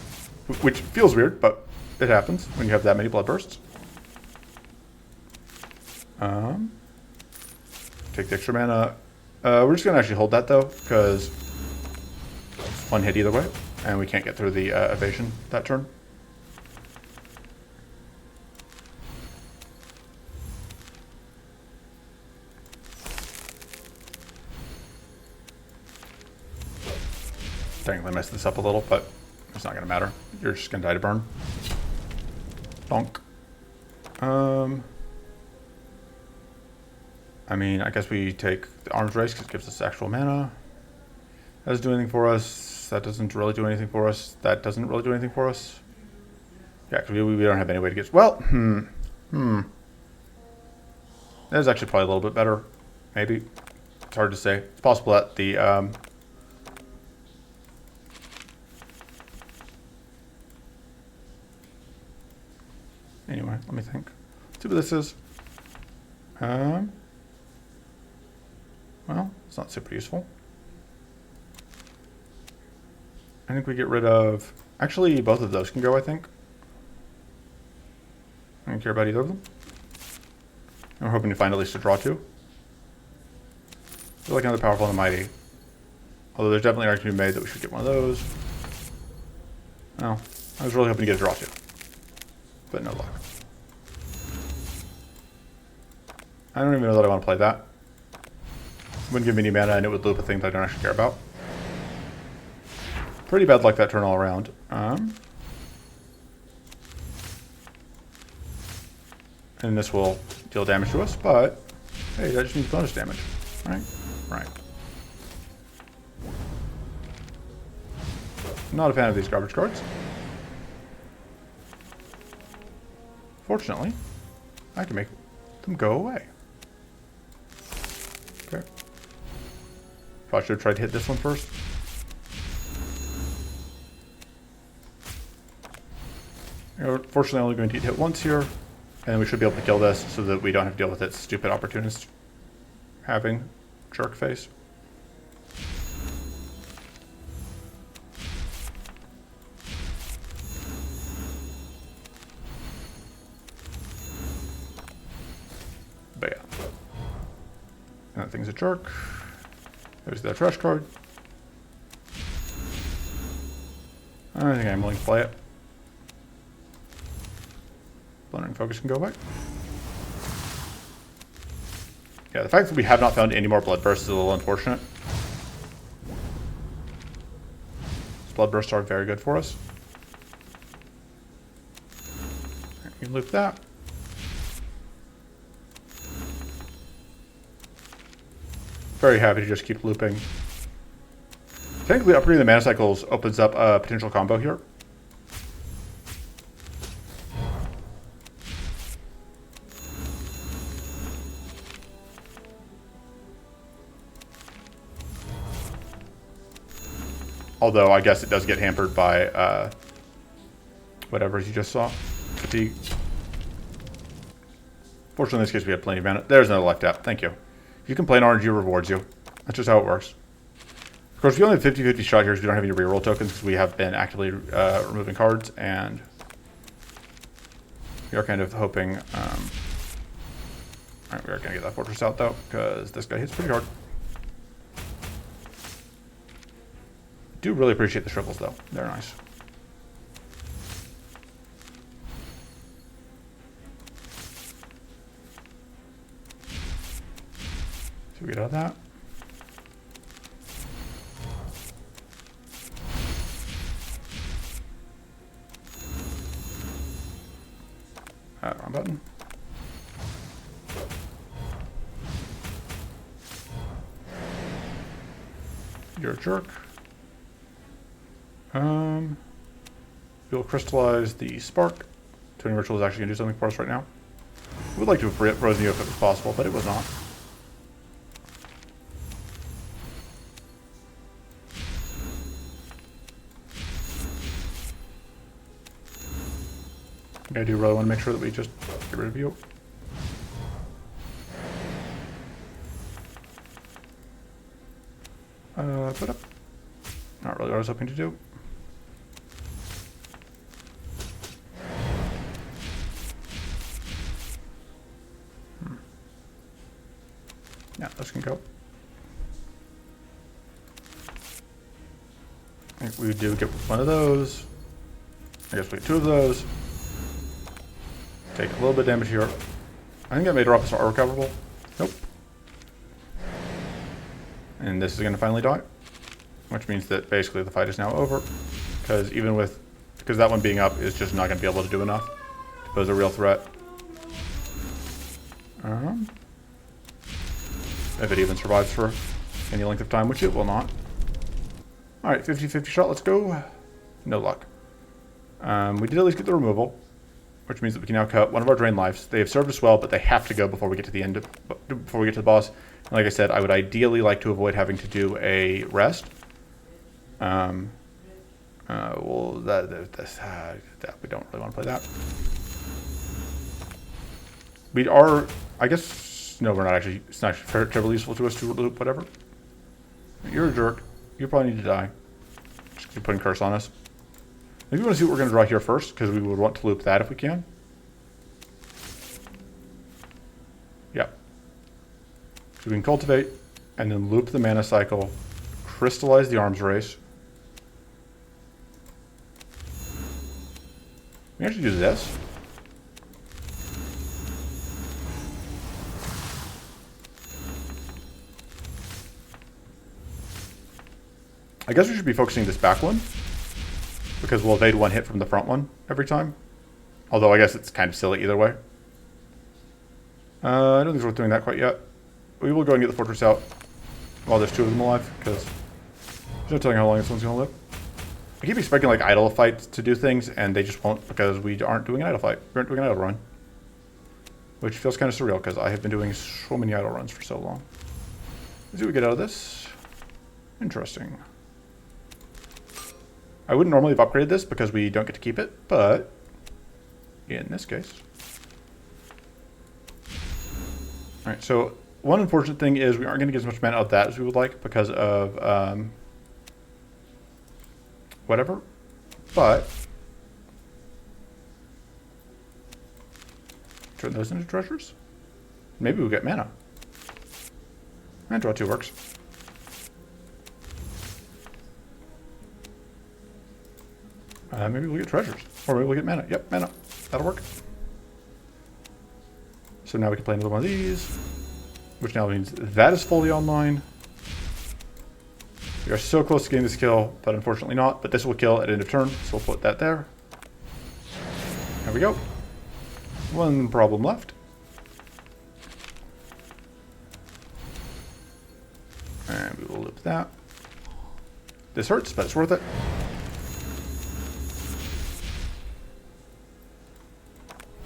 Which feels weird, but it happens when you have that many bloodbursts. Take the extra mana. We're just going to actually hold that, though, because it's 1 hit either way, and we can't get through the evasion that turn. Dang, I messed this up a little, but it's not going to matter. You're just going to die to burn. Donk. I mean, I guess we take the Arms Race because it gives us actual mana. That doesn't do anything for us. That doesn't really do anything for us. That doesn't really do anything for us. Yeah, because we don't have any way to get... Well, That is actually probably a little bit better. Maybe. It's hard to say. It's possible that the... Anyway, let me think. Let's see what this is. Well, it's not super useful. I think we get rid of... Actually, both of those can go, I think. I don't care about either of them. I'm hoping to find at least a draw 2. I feel like another powerful and a mighty. Although there's definitely an argument to be made that we should get one of those. No, I was really hoping to get a draw 2. But no luck. I don't even know that I want to play that. It wouldn't give me any mana and it would loop a thing that I don't actually care about. Pretty bad luck that turn all around. And this will deal damage to us, but hey, that just means bonus damage. Right? Right. Not a fan of these garbage cards. Fortunately, I can make them go away. Okay. Probably should have tried to hit this one first. We're fortunately only going to hit once here, and then we should be able to kill this so that we don't have to deal with its stupid opportunist having jerk face. But yeah. And that thing's a jerk. There's that trash card. I think I'm willing to play it. Blundering focus can go away. Yeah, the fact that we have not found any more blood bursts is a little unfortunate. These blood bursts are very good for us. You can loop that. Very happy to just keep looping. Technically, upgrading the mana cycles opens up a potential combo here. Although, I guess it does get hampered by whatever you just saw. Fatigue. Fortunately, in this case, we have plenty of mana. There's another luck tap. Thank you. If you can play an RNG, rewards you. That's just how it works. Of course, we only have 50-50 shot here because we don't have any reroll tokens because we have been actively removing cards, and we are kind of hoping... Alright, we are going to get that fortress out, though, because this guy hits pretty hard. Do really appreciate the shrivels, though. They're nice. So we get out of that. Wrong button. You're a jerk. We'll crystallize the spark. Tuning Ritual is actually going to do something for us right now. We would like to have frozen you if it was possible, but it was not. I do really want to make sure that we just get rid of you. Put up. Not really what I was hoping to do. Yeah, this can go. I think we do get one of those. I guess we get two of those. Take a little bit of damage here. I think that made Drofis are recoverable. Nope. And this is going to finally die. Which means that basically the fight is now over. Because because that one being up is just not going to be able to do enough to pose a real threat. If it even survives for any length of time, which it will not. Alright, 50-50 shot, let's go. No luck. We did at least get the removal, which means that we can now cut one of our drain lives. They have served us well, but they have to go before we get to the end, before we get to the boss. And like I said, I would ideally like to avoid having to do a rest. Well, we don't really want to play that. We are, I guess, no, we're not actually, it's not terribly useful to us to loop whatever. You're a jerk. You probably need to die. Just keep putting curse on us. Maybe we want to see what we're going to draw here first, because we would want to loop that if we can. Yeah. So we can cultivate, and then loop the mana cycle, crystallize the arms race. We can actually do this. I guess we should be focusing this back one, because we'll evade one hit from the front one every time. Although I guess it's kind of silly either way. I don't think it's worth doing that quite yet. We will go and get the fortress out while there's two of them alive, because there's no telling how long this one's going to live. I keep expecting like idle fights to do things, and they just won't because we aren't doing an idle fight. We aren't doing an idle run. which feels kind of surreal because I have been doing so many idle runs for so long. Let's see what we get out of this. Interesting. I wouldn't normally have upgraded this because we don't get to keep it, but in this case. Alright, so one unfortunate thing is we aren't going to get as much mana out of that as we would like because of whatever, but turn those into treasures. Maybe we'll get mana. And draw 2 works. Maybe we'll get treasures. Or maybe we'll get mana. Yep, mana. That'll work. So now we can play another one of these, which now means that is fully online. We are so close to getting this kill, but unfortunately not. But this will kill at end of turn, so we'll put that there. There we go. One problem left. And we will loop that. This hurts, but it's worth it.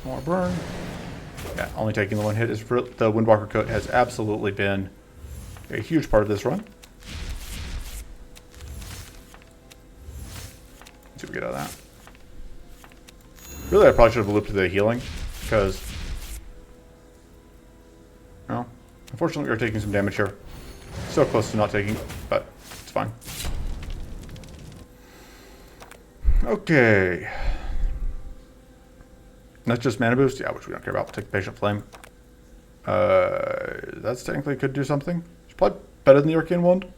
More burn. Yeah, only taking the one hit is the Windwalker coat has absolutely been a huge part of this run. Let's see what we get out of that. Really, I probably should have looped the healing because, well, unfortunately, we are taking some damage here. So close to not taking, but it's fine. Okay. That's just mana boost? Yeah, which we don't care about. We'll take Patient Flame. That's technically could do something. It's probably better than the Arcane Wand.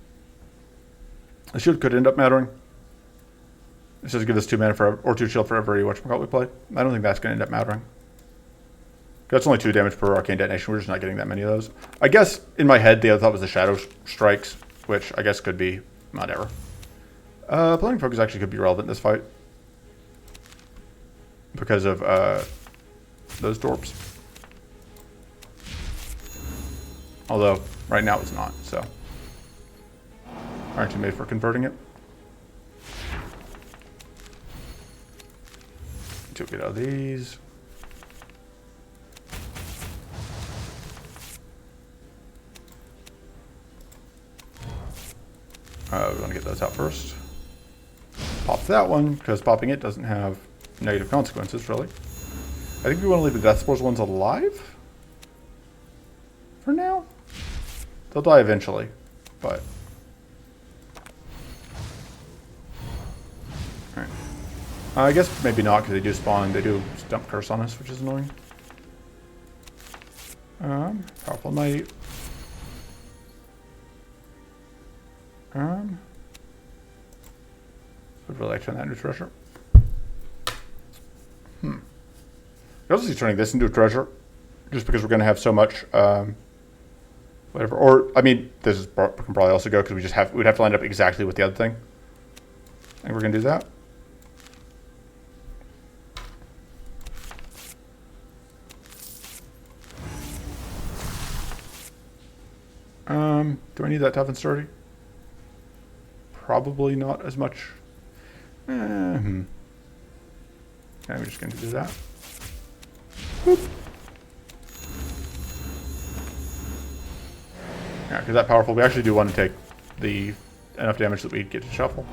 The shield could end up mattering. It says give us 2 mana for, or 2 shield for every whatchamacallit we play. I don't think that's going to end up mattering. That's only 2 damage per Arcane Detonation. We're just not getting that many of those. I guess in my head the other thought was the Shadow Strikes, which I guess could be whatever. Planning Focus actually could be relevant in this fight. Because of those Dorps. Although, right now it's not, so. Aren't you made for converting it? Let's get out of these. We want to get those out first. Pop that one, because popping it doesn't have negative consequences, really. I think we want to leave the Death Spores ones alive for now. They'll die eventually, but alright. I guess maybe not because they do spawn. They do Stump Curse on us, which is annoying. Powerful Might. Would really like to turn that into treasure. I was also turning this into a treasure, just because we're going to have so much, whatever. Or I mean, this is can probably also go because we'd have to line up exactly with the other thing. I think we're going to do that. Do I need that tough and sturdy? Probably not as much. Yeah, we're just going to do that. Boop. Yeah, because that powerful, we actually do want to take the enough damage that we get to shuffle.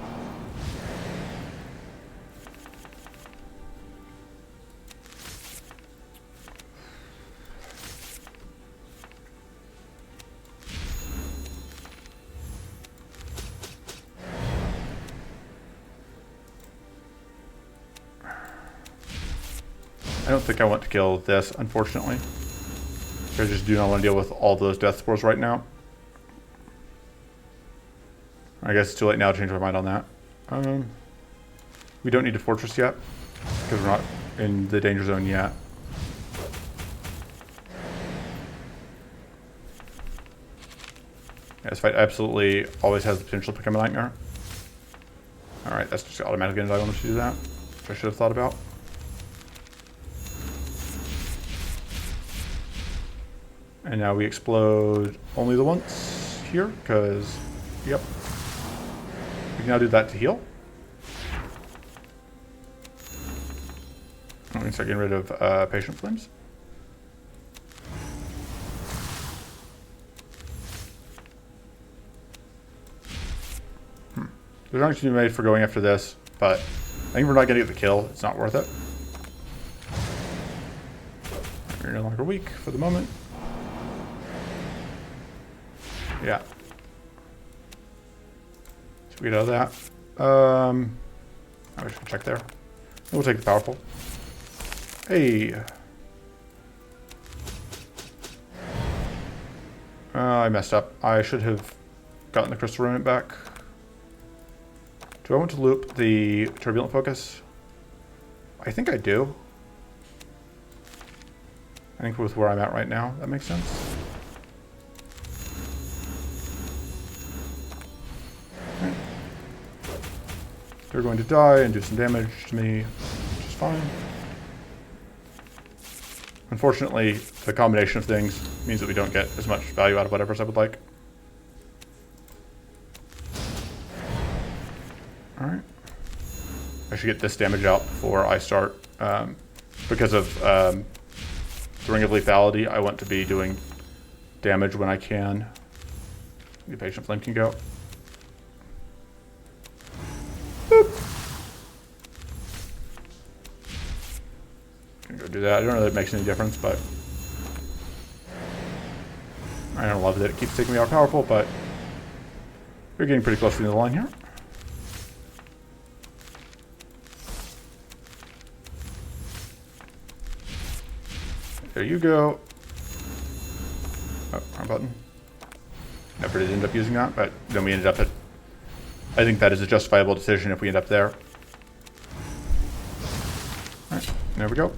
I don't think I want to kill this, unfortunately. I just do not want to deal with all those Death Spores right now. I guess it's too late now to change my mind on that. We don't need a Fortress yet, because we're not in the danger zone yet. Yeah, this fight absolutely always has the potential to become a nightmare. Alright, that's just automatically going to die when we do that, which I should have thought about. And now we explode only the once here, because, yep. We can now do that to heal. I'm going to start getting rid of Patient Flames. There's arguments to be made for going after this, but I think we're not going to get the kill. It's not worth it. You're no longer weak for the moment. Yeah. So we get out of that. I should check there. We'll take the powerful. Hey. I messed up. I should have gotten the crystal remnant back. Do I want to loop the turbulent focus? I think I do. I think with where I'm at right now, that makes sense. Right. They're going to die and do some damage to me, which is fine. Unfortunately, the combination of things means that we don't get as much value out of whatever I would like. Alright. I should get this damage out before I start. Because of the Ring of Lethality, I want to be doing damage when I can. The Patient Flame can go. Boop. Go do that. I don't know that it makes any difference, but I don't love that it keeps taking me out powerful, but we're getting pretty close to the end of the line here. There you go. Oh, wrong button. Never did end up using that, but then we ended up at... I think that is a justifiable decision if we end up there. Alright, there we go.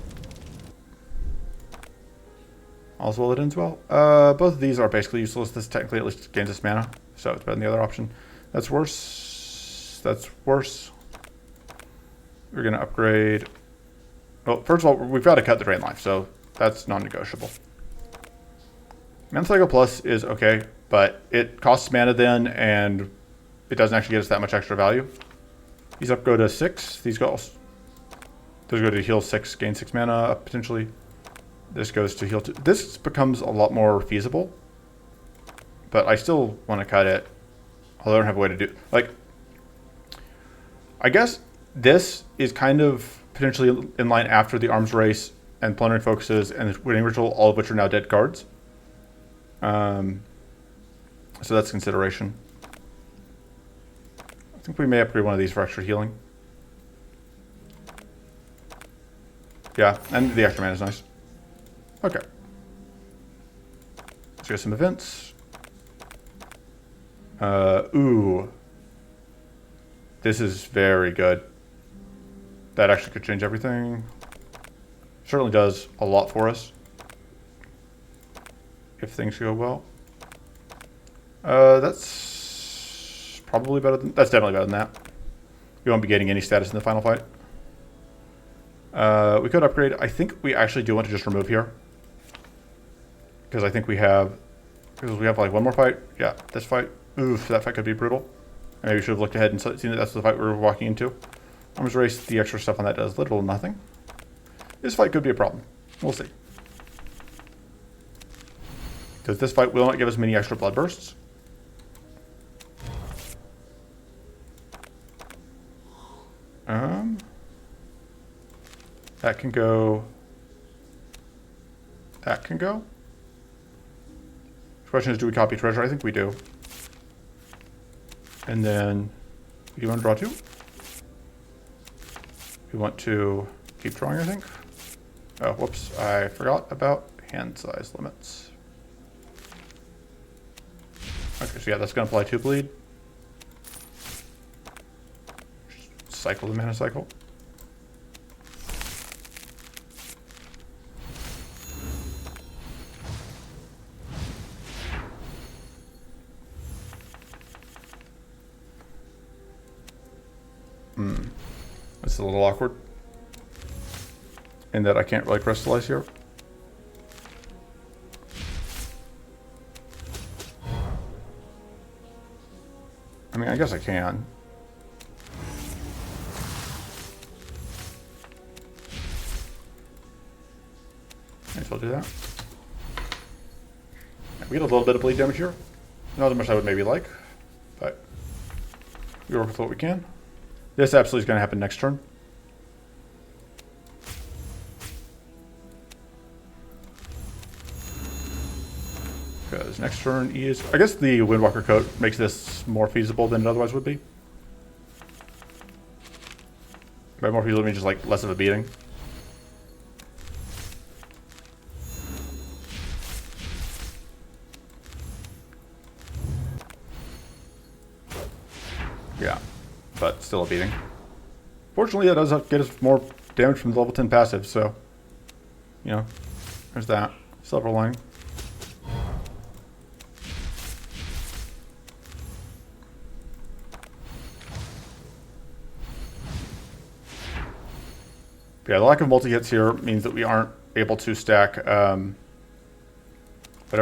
All's well that ends well. Both of these are basically useless. This technically at least gains us mana, so it's better than the other option. That's worse. That's worse. We're going to upgrade... Well, first of all, we've got to cut the drain life, so that's non-negotiable. Mana Cycle Plus is okay, but it costs mana then, and it doesn't actually get us that much extra value. These up go to 6. These go to heal 6, gain 6 mana, potentially. This goes to heal 2. This becomes a lot more feasible, but I still want to cut it. Although I don't have a way to do... Like, I guess this is kind of potentially in line after the Arms Race and Plenary Focuses and the Winning Ritual, all of which are now dead cards. So that's consideration. I think we may upgrade one of these for extra healing. Yeah, and the extra mana is nice. Okay. Let's get some events. Ooh. This is very good. That actually could change everything. Certainly does a lot for us. If things go well. That's probably better than... That's definitely better than that. We won't be getting any status in the final fight. We could upgrade. I think we actually do want to just remove here. Because I think we have... Because we have like one more fight. Yeah, this fight. Oof, that fight could be brutal. Maybe we should have looked ahead and seen that that's the fight we were walking into. Arms Race, the extra stuff on that does little or nothing. This fight could be a problem. We'll see. Because this fight will not give us many extra blood bursts. That can go. That can go. The question is, do we copy treasure? I think we do. And then, we want to draw 2. We want to keep drawing, I think. Oh, whoops, I forgot about hand size limits. Okay, so yeah, that's going to apply 2 bleed. Cycle the mana cycle. That's a little awkward. In that I can't really crystallize here. I mean, I guess I can. Might as well do that. We get a little bit of bleed damage here. Not as much as I would maybe like, but We work with what we can. This absolutely is going to happen next turn. Because next turn is... I guess the Windwalker coat makes this more feasible than it otherwise would be. By more feasible, I mean just like less of a beating. Yeah, but still a beating. Fortunately, that does get us more damage from the level 10 passive, so... You know, there's that. Silver lining. Yeah, the lack of multi-hits here means that we aren't able to stack whatever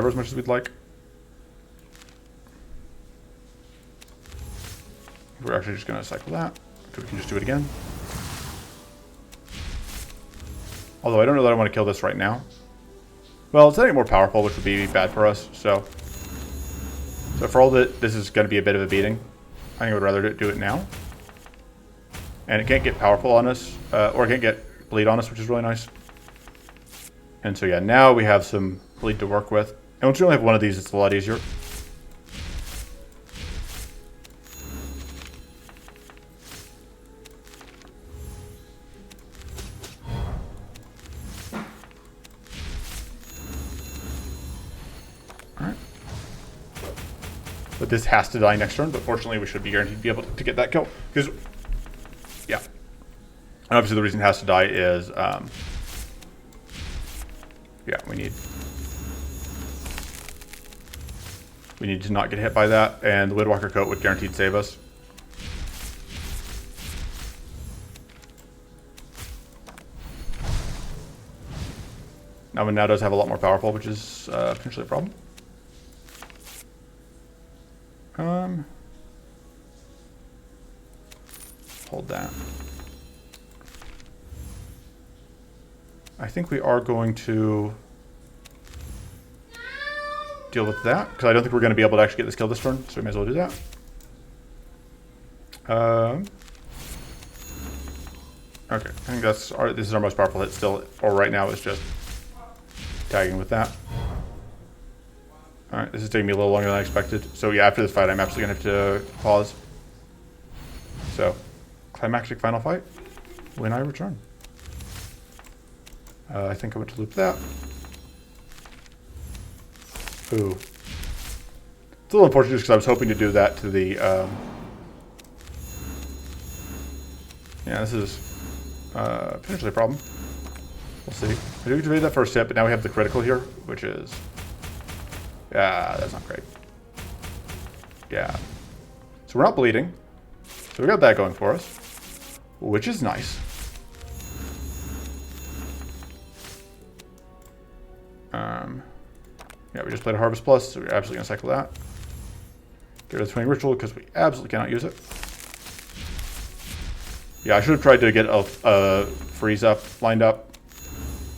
as much as we'd like. We're actually just going to cycle that, so we can just do it again. Although I don't know that I want to kill this right now. Well, it's getting more powerful, which would be bad for us, so for all that this is going to be a bit of a beating, I think I would rather do it now. And it can't get powerful on us, or it can't get bleed on us, which is really nice. And so yeah, now we have some bleed to work with. And once you only have one of these, it's a lot easier. Alright. But this has to die next turn, but fortunately we should be guaranteed to be able to get that kill. Because, yeah. And obviously the reason it has to die is, yeah, we need to not get hit by that, and the Windwalker coat would guaranteed save us. Now one now does have a lot more powerful, which is potentially a problem. Hold that. I think we are going to deal with that, because I don't think we're going to be able to actually get this kill this turn, so we may as well do that. Okay, I think this is our most powerful hit still, or right now is just tagging with that. Alright, this is taking me a little longer than I expected. So yeah, after this fight, I'm absolutely going to have to pause. So, climactic final fight, when I return. I think I went to loop that. Ooh. It's a little unfortunate just because I was hoping to do that to the... Yeah, this is potentially a problem. We'll see. I do activate that first hit, but now we have the critical here, which is... Yeah, that's not great. Yeah. So we're not bleeding. So we got that going for us, which is nice. Yeah, we just played a Harvest Plus, so we're absolutely going to cycle that. Get rid of the Swing Ritual, because we absolutely cannot use it. Yeah, I should have tried to get a freeze up lined up,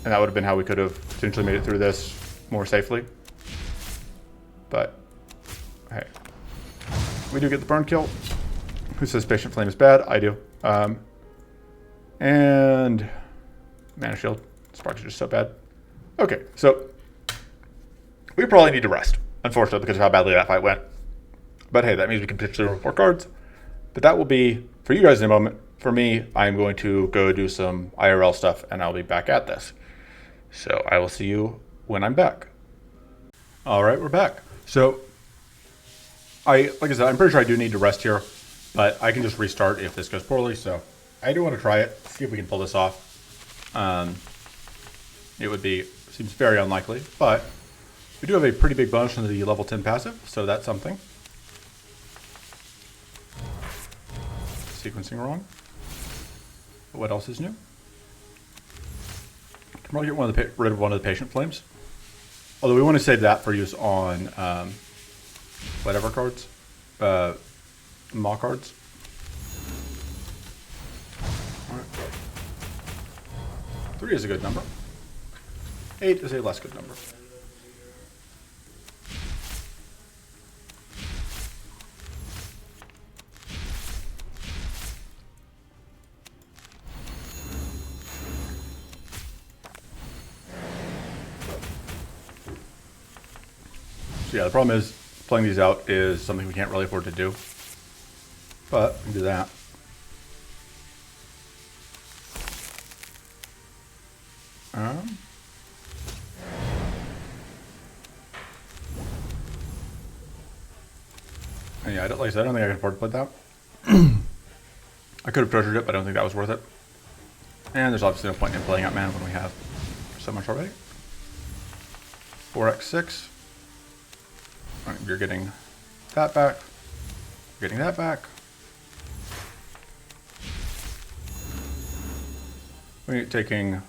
and that would have been how we could have potentially made it through this more safely. But, hey. We do get the burn kill. Who says Patient Flame is bad? I do. And Mana Shield. Sparks are just so bad. Okay, so we probably need to rest, unfortunately, because of how badly that fight went. But hey, that means we can potentially roll 4 cards. But that will be for you guys in a moment. For me, I'm going to go do some IRL stuff, and I'll be back at this. So I will see you when I'm back. All right, we're back. So, like I said, I'm pretty sure I do need to rest here, but I can just restart if this goes poorly. So I do want to try it, see if we can pull this off. It would be, seems very unlikely, but we do have a pretty big bonus from the level 10 passive, so that's something. Sequencing wrong. But what else is new? Can probably get rid of one of the Patient Flames. Although we want to save that for use on whatever cards, Maw cards. All right. 3 is a good number. 8 is a less good number. So yeah, the problem is playing these out is something we can't really afford to do. But we can do that. And yeah, like I said, I don't think I can afford to play that. I could have treasured it, but I don't think that was worth it. And there's obviously no point in playing out mana when we have so much already. 4x6. Right, you're getting that back. You're getting that back. We're taking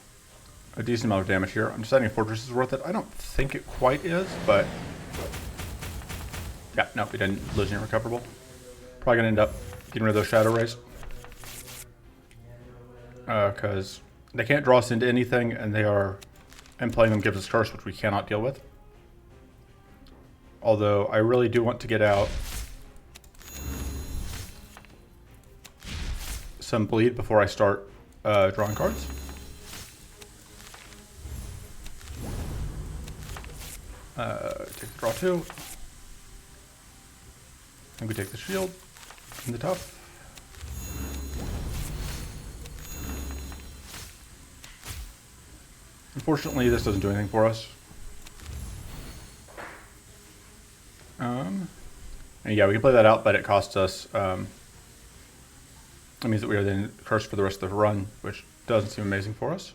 a decent amount of damage here. I'm deciding if Fortress is worth it. I don't think it quite is, but yeah, no, we didn't lose any recoverable. Probably gonna end up getting rid of those Shadow Rays. Because they can't draw us into anything, and playing them gives us Curse, which we cannot deal with. Although I really do want to get out some bleed before I start drawing cards. Take the draw 2. And we take the shield and the tough. Unfortunately, this doesn't do anything for us. And yeah, we can play that out, but it costs us. It means that we are then cursed for the rest of the run, which doesn't seem amazing for us.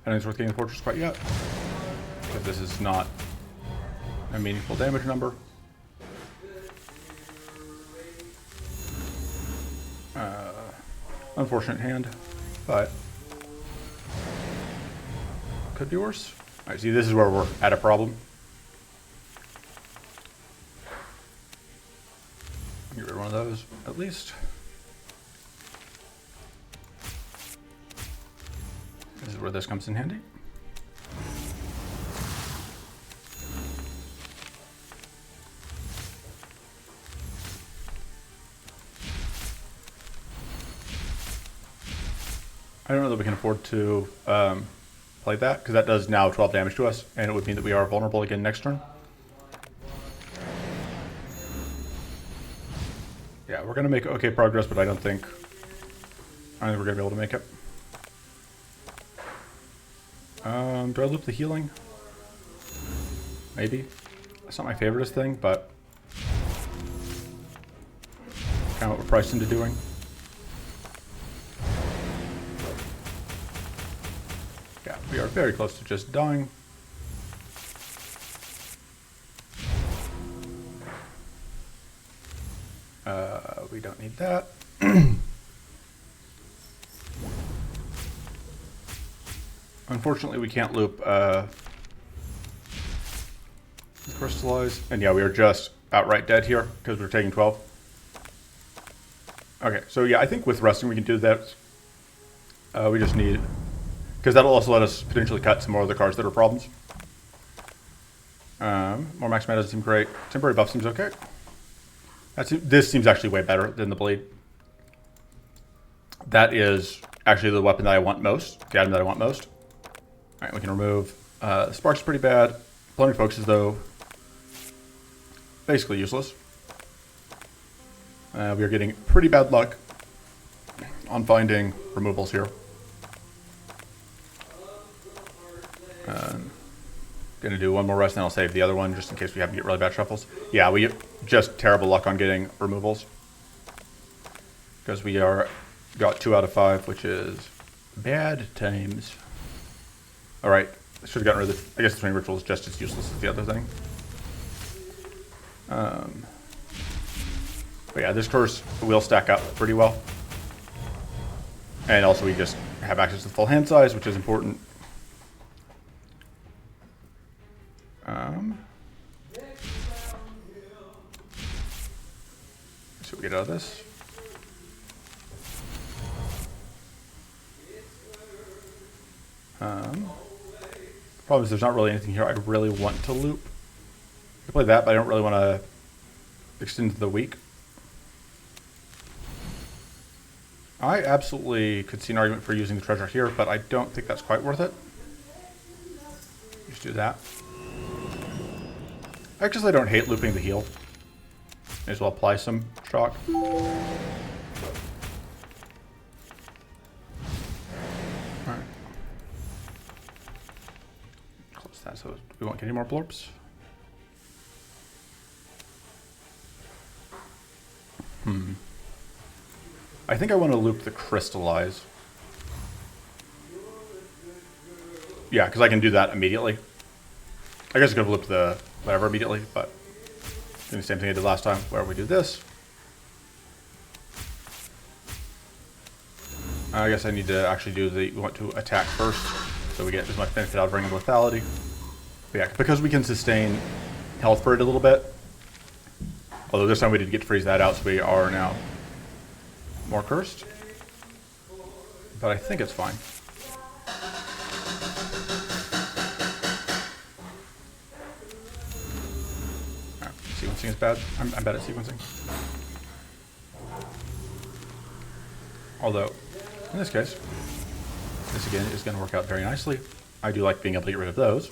I don't think it's worth getting the Fortress quite yet, because this is not a meaningful damage number. Unfortunate hand, but could be worse. All right, see, this is where we're at a problem. Get rid of one of those, at least. This is where this comes in handy. I don't know that we can afford to play that, because that does now 12 damage to us, and it would mean that we are vulnerable again next turn. Yeah, we're going to make okay progress, but I don't think we're going to be able to make it. Do I loop the healing? Maybe. That's not my favoriteest thing, but kind of what we're priced into doing. Yeah, we are very close to just dying. We don't need that. Unfortunately, we can't loop crystallize. And yeah, we are just outright dead here because we're taking 12. Okay, so yeah, I think with resting we can do that. We just need, because that'll also let us potentially cut some more of the cards that are problems. More max mana doesn't seem great. Temporary buff seems okay. This seems actually way better than the bleed. That is actually the weapon that I want most, the item that I want most. All right, we can remove. Spark's pretty bad. Plundering Focuses, though, basically useless. We are getting pretty bad luck on finding removals here. Gonna do one more rest, and I'll save the other one just in case we have to get really bad shuffles. Yeah, we get just terrible luck on getting removals because we got 2 out of 5, which is bad times. All right, should have gotten rid of the. I guess the Twin Ritual is just as useless as the other thing. But yeah, this curse will stack up pretty well, and also we just have access to the full hand size, which is important. Let's see what we get out of this. Problem is there's not really anything here I really want to loop. I can play that, but I don't really want to extend to the week. I absolutely could see an argument for using the treasure here, but I don't think that's quite worth it. Just do that. Actually, I don't hate looping the heal. May as well apply some shock. Alright. Close that so we won't get any more blorps. I think I want to loop the crystallize. Yeah, because I can do that immediately. I guess I could have looped the whatever immediately, but doing the same thing I did last time, where we do this. I guess I need to actually do we want to attack first, so we get as much benefit out of Ring of Lethality. But yeah, because we can sustain health for it a little bit. Although this time we did get to freeze that out, so we are now more cursed. But I think it's fine. Alright, sequencing is bad. I'm bad at sequencing. Although, in this case, this again is going to work out very nicely. I do like being able to get rid of those.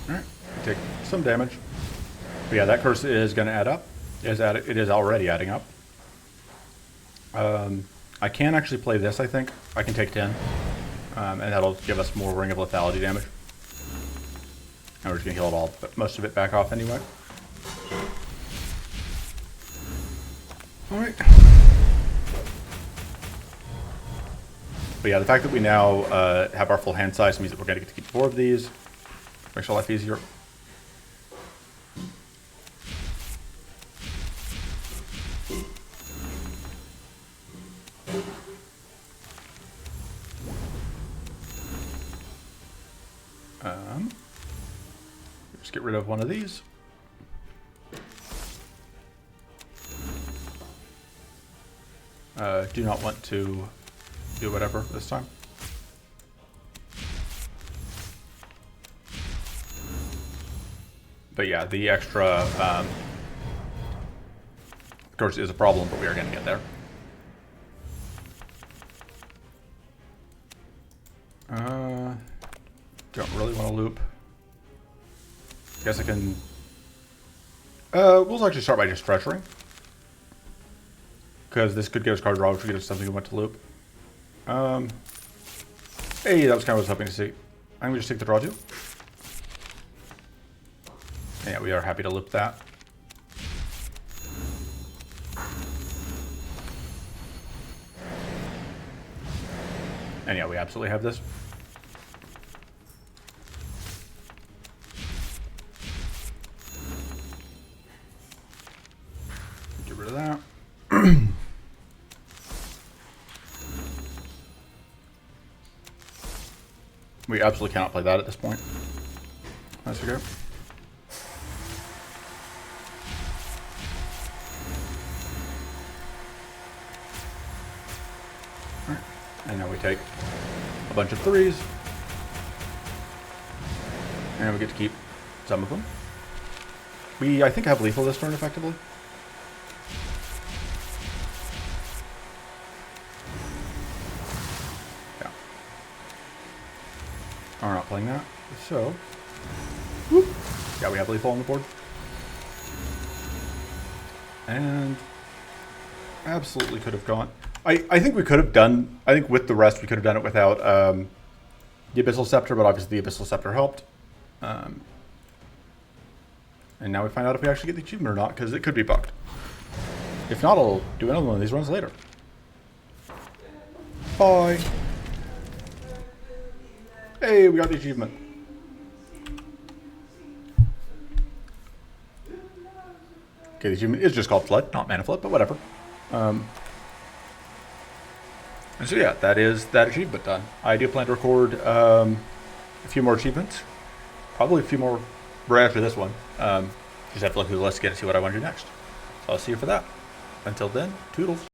Alright, take some damage. But yeah, that curse is going to add up. It is already adding up. I can actually play this, I think. I can take 10. And that'll give us more Ring of Lethality damage. And we're just going to heal it all, but most of it back off anyway. Alright. But yeah, the fact that we now have our full hand size means that we're going to get to keep 4 of these. Makes our life easier. Just get rid of one of these. Do not want to do whatever this time. But yeah, the extra, of course, is a problem, but we are going to get there. Don't really want to loop. Guess I can... we'll actually start by just treasuring. Because this could get us card draw, which would get us something we want to loop. Hey, that was kind of what I was hoping to see. I'm going to just take the draw too. And yeah, we are happy to loop that. And yeah, we absolutely have this. Get rid of that. We absolutely cannot play that at this point. Nice to go. Alright. And now we take a bunch of 3s. And we get to keep some of them. We, I think, have lethal this turn effectively. Yeah. We're not playing that. So, whoop. Yeah, we have lethal on the board. And absolutely could have gone. I think we could have done, I think with the rest we could have done it without the Abyssal Scepter, but obviously the Abyssal Scepter helped. And now we find out if we actually get the achievement or not, because it could be bugged. If not, I'll do another one of these runs later. Bye. Hey, we got the achievement. Okay, the achievement is just called Flood, not Mana Flood, but whatever. And so yeah, that is that achievement done. I do plan to record a few more achievements. Probably a few more right after this one. Just have to look through the list again to see what I want to do next. So I'll see you for that. Until then, toodles.